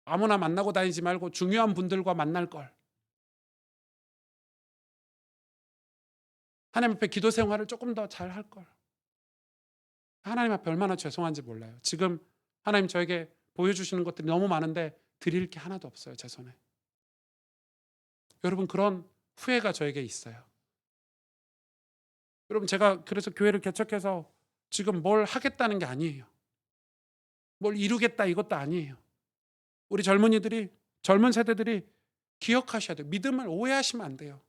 아무나 만나고 다니지 말고 중요한 분들과 만날 걸, 하나님 앞에 기도 생활을 조금 더 잘 할 걸. 하나님 앞에 얼마나 죄송한지 몰라요. 지금 하나님 저에게 보여주시는 것들이 너무 많은데 드릴 게 하나도 없어요. 제 손에. 여러분 그런 후회가 저에게 있어요. 여러분 제가 그래서 교회를 개척해서 지금 뭘 하겠다는 게 아니에요. 뭘 이루겠다 이것도 아니에요. 우리 젊은 세대들이 기억하셔야 돼요. 믿음을 오해하시면 안 돼요.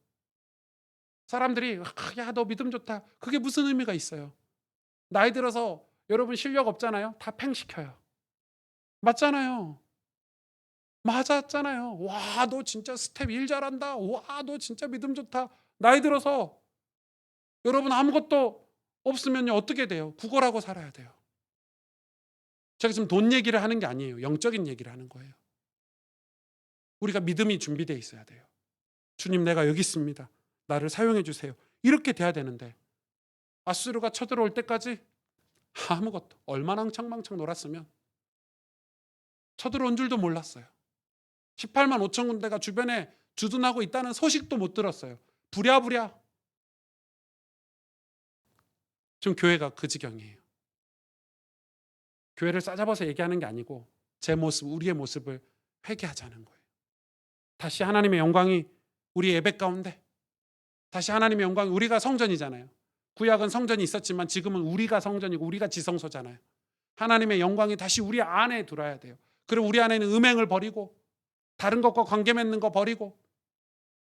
사람들이 야 너 믿음 좋다. 그게 무슨 의미가 있어요? 나이 들어서 여러분 실력 없잖아요. 다 팽시켜요. 맞잖아요. 맞았잖아요. 와, 너 진짜 스텝 1 잘한다. 와, 너 진짜 믿음 좋다. 나이 들어서 여러분 아무것도 없으면요 어떻게 돼요? 구걸하고 살아야 돼요. 제가 지금 돈 얘기를 하는 게 아니에요. 영적인 얘기를 하는 거예요. 우리가 믿음이 준비되어 있어야 돼요. 주님 내가 여기 있습니다. 나를 사용해 주세요. 이렇게 돼야 되는데 아수르가 쳐들어올 때까지 아무것도 얼마나 흥청망청 놀았으면 쳐들어온 줄도 몰랐어요. 18만 5천 군대가 주변에 주둔하고 있다는 소식도 못 들었어요. 부랴부랴. 지금 교회가 그 지경이에요. 교회를 싸잡아서 얘기하는 게 아니고 제 모습, 우리의 모습을 회개하자는 거예요. 다시 하나님의 영광이 우리 예배 가운데 다시 하나님의 영광, 우리가 성전이잖아요. 구약은 성전이 있었지만 지금은 우리가 성전이고 우리가 지성소잖아요. 하나님의 영광이 다시 우리 안에 들어야 돼요. 그리고 우리 안에는 음행을 버리고 다른 것과 관계 맺는 거 버리고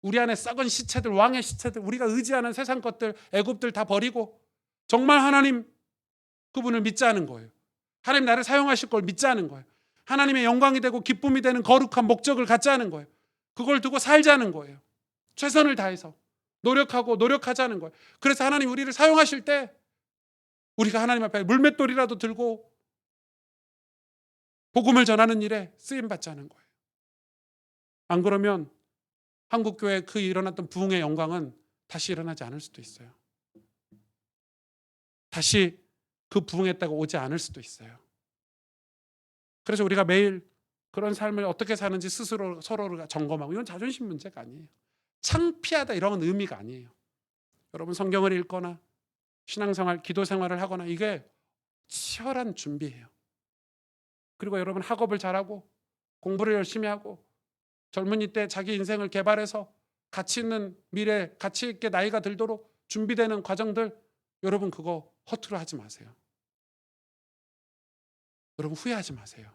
우리 안에 썩은 시체들, 왕의 시체들, 우리가 의지하는 세상 것들, 애굽들 다 버리고 정말 하나님 그분을 믿자는 거예요. 하나님 나를 사용하실 걸 믿자는 거예요. 하나님의 영광이 되고 기쁨이 되는 거룩한 목적을 갖자는 거예요. 그걸 두고 살자는 거예요. 최선을 다해서 노력하고 노력하자는 거예요. 그래서 하나님 우리를 사용하실 때 우리가 하나님 앞에 물맷돌이라도 들고 복음을 전하는 일에 쓰임 받자는 거예요. 안 그러면 한국교회 그 일어났던 부흥의 영광은 다시 일어나지 않을 수도 있어요. 다시 그 부흥했다가 오지 않을 수도 있어요. 그래서 우리가 매일 그런 삶을 어떻게 사는지 스스로 서로를 점검하고, 이건 자존심 문제가 아니에요. 창피하다 이런 의미가 아니에요. 여러분 성경을 읽거나 신앙생활, 기도생활을 하거나 이게 치열한 준비예요. 그리고 여러분 학업을 잘하고 공부를 열심히 하고 젊은이 때 자기 인생을 개발해서 가치 있는 미래, 가치 있게 나이가 들도록 준비되는 과정들, 여러분 그거 허투루 하지 마세요. 여러분 후회하지 마세요.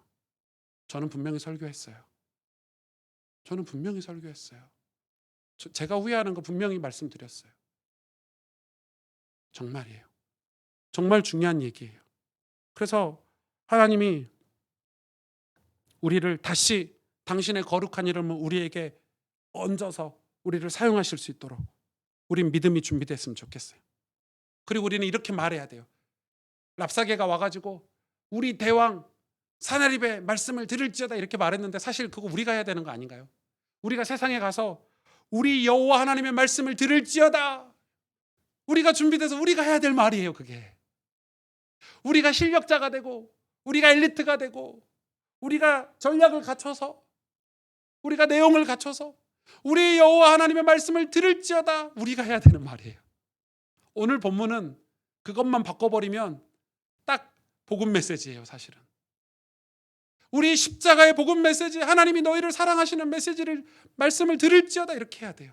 저는 분명히 설교했어요. 저는 분명히 설교했어요. 제가 후회하는 거 분명히 말씀드렸어요. 정말이에요. 정말 중요한 얘기예요. 그래서 하나님이 우리를 다시 당신의 거룩한 이름을 우리에게 얹어서 우리를 사용하실 수 있도록 우린 믿음이 준비됐으면 좋겠어요. 그리고 우리는 이렇게 말해야 돼요. 랍사게가 와가지고 우리 대왕 사나립의 말씀을 들을지어다 이렇게 말했는데 사실 그거 우리가 해야 되는 거 아닌가요? 우리가 세상에 가서 우리 여호와 하나님의 말씀을 들을지어다, 우리가 준비돼서 우리가 해야 될 말이에요. 그게 우리가 실력자가 되고 우리가 엘리트가 되고 우리가 전략을 갖춰서 우리가 내용을 갖춰서 우리 여호와 하나님의 말씀을 들을지어다, 우리가 해야 되는 말이에요. 오늘 본문은 그것만 바꿔버리면 딱 복음 메시지예요. 사실은 우리 십자가의 복음 메시지, 하나님이 너희를 사랑하시는 메시지를 말씀을 들을지어다 이렇게 해야 돼요.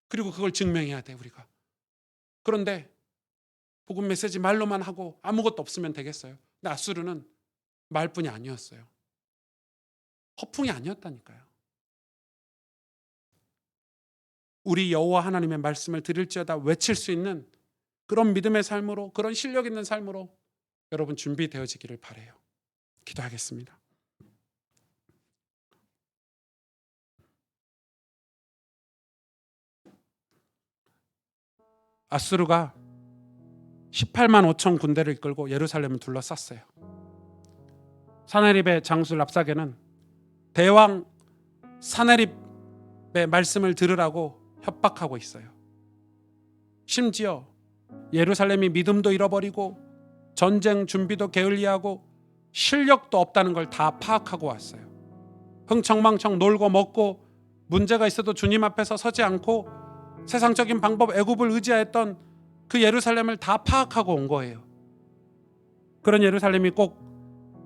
그리고 그걸 증명해야 돼요. 우리가. 그런데 복음 메시지 말로만 하고 아무것도 없으면 되겠어요? 근데 아수르는 말뿐이 아니었어요. 허풍이 아니었다니까요. 우리 여호와 하나님의 말씀을 들을지어다 외칠 수 있는 그런 믿음의 삶으로, 그런 실력 있는 삶으로 여러분 준비되어지기를 바라요. 기도하겠습니다. 아수르가 18만 5천 군대를 이끌고 예루살렘을 둘러쌌어요. 사나립의 장수 랍사게는 대왕 사나립의 말씀을 들으라고 협박하고 있어요. 심지어 예루살렘이 믿음도 잃어버리고 전쟁 준비도 게을리하고 실력도 없다는 걸 다 파악하고 왔어요. 흥청망청 놀고 먹고 문제가 있어도 주님 앞에서 서지 않고 세상적인 방법, 애굽을 의지했던 그 예루살렘을 다 파악하고 온 거예요. 그런 예루살렘이 꼭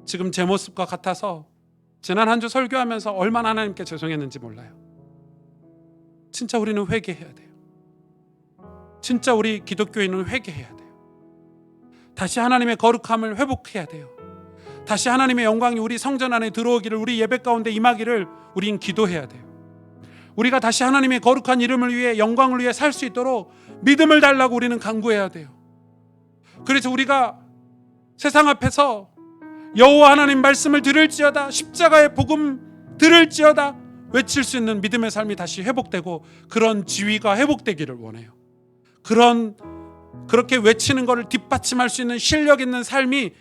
지금 제 모습과 같아서 지난 한 주 설교하면서 얼마나 하나님께 죄송했는지 몰라요. 진짜 우리는 회개해야 돼요. 진짜 우리 기독교인은 회개해야 돼요. 다시 하나님의 거룩함을 회복해야 돼요. 다시 하나님의 영광이 우리 성전 안에 들어오기를, 우리 예배 가운데 임하기를 우린 기도해야 돼요. 우리가 다시 하나님의 거룩한 이름을 위해, 영광을 위해 살 수 있도록 믿음을 달라고 우리는 간구해야 돼요. 그래서 우리가 세상 앞에서 여호와 하나님 말씀을 들을지어다, 십자가의 복음 들을지어다 외칠 수 있는 믿음의 삶이 다시 회복되고 그런 지위가 회복되기를 원해요. 그렇게 외치는 것을 뒷받침할 수 있는 실력 있는 삶이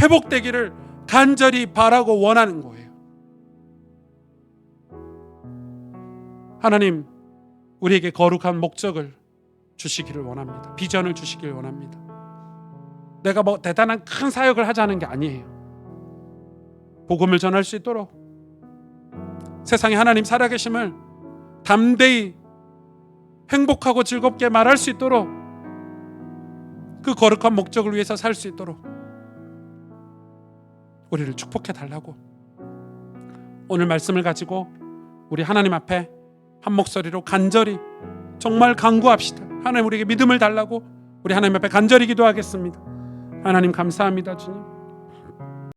회복되기를 간절히 바라고 원하는 거예요. 하나님, 우리에게 거룩한 목적을 주시기를 원합니다. 비전을 주시기를 원합니다. 내가 뭐 대단한 큰 사역을 하자는 게 아니에요. 복음을 전할 수 있도록, 세상에 하나님 살아계심을 담대히 행복하고 즐겁게 말할 수 있도록, 그 거룩한 목적을 위해서 살 수 있도록 우리를 축복해 달라고 오늘 말씀을 가지고 우리 하나님 앞에 한 목소리로 간절히 정말 간구합시다. 하나님 우리에게 믿음을 달라고 우리 하나님 앞에 간절히 기도하겠습니다. 하나님 감사합니다 주님.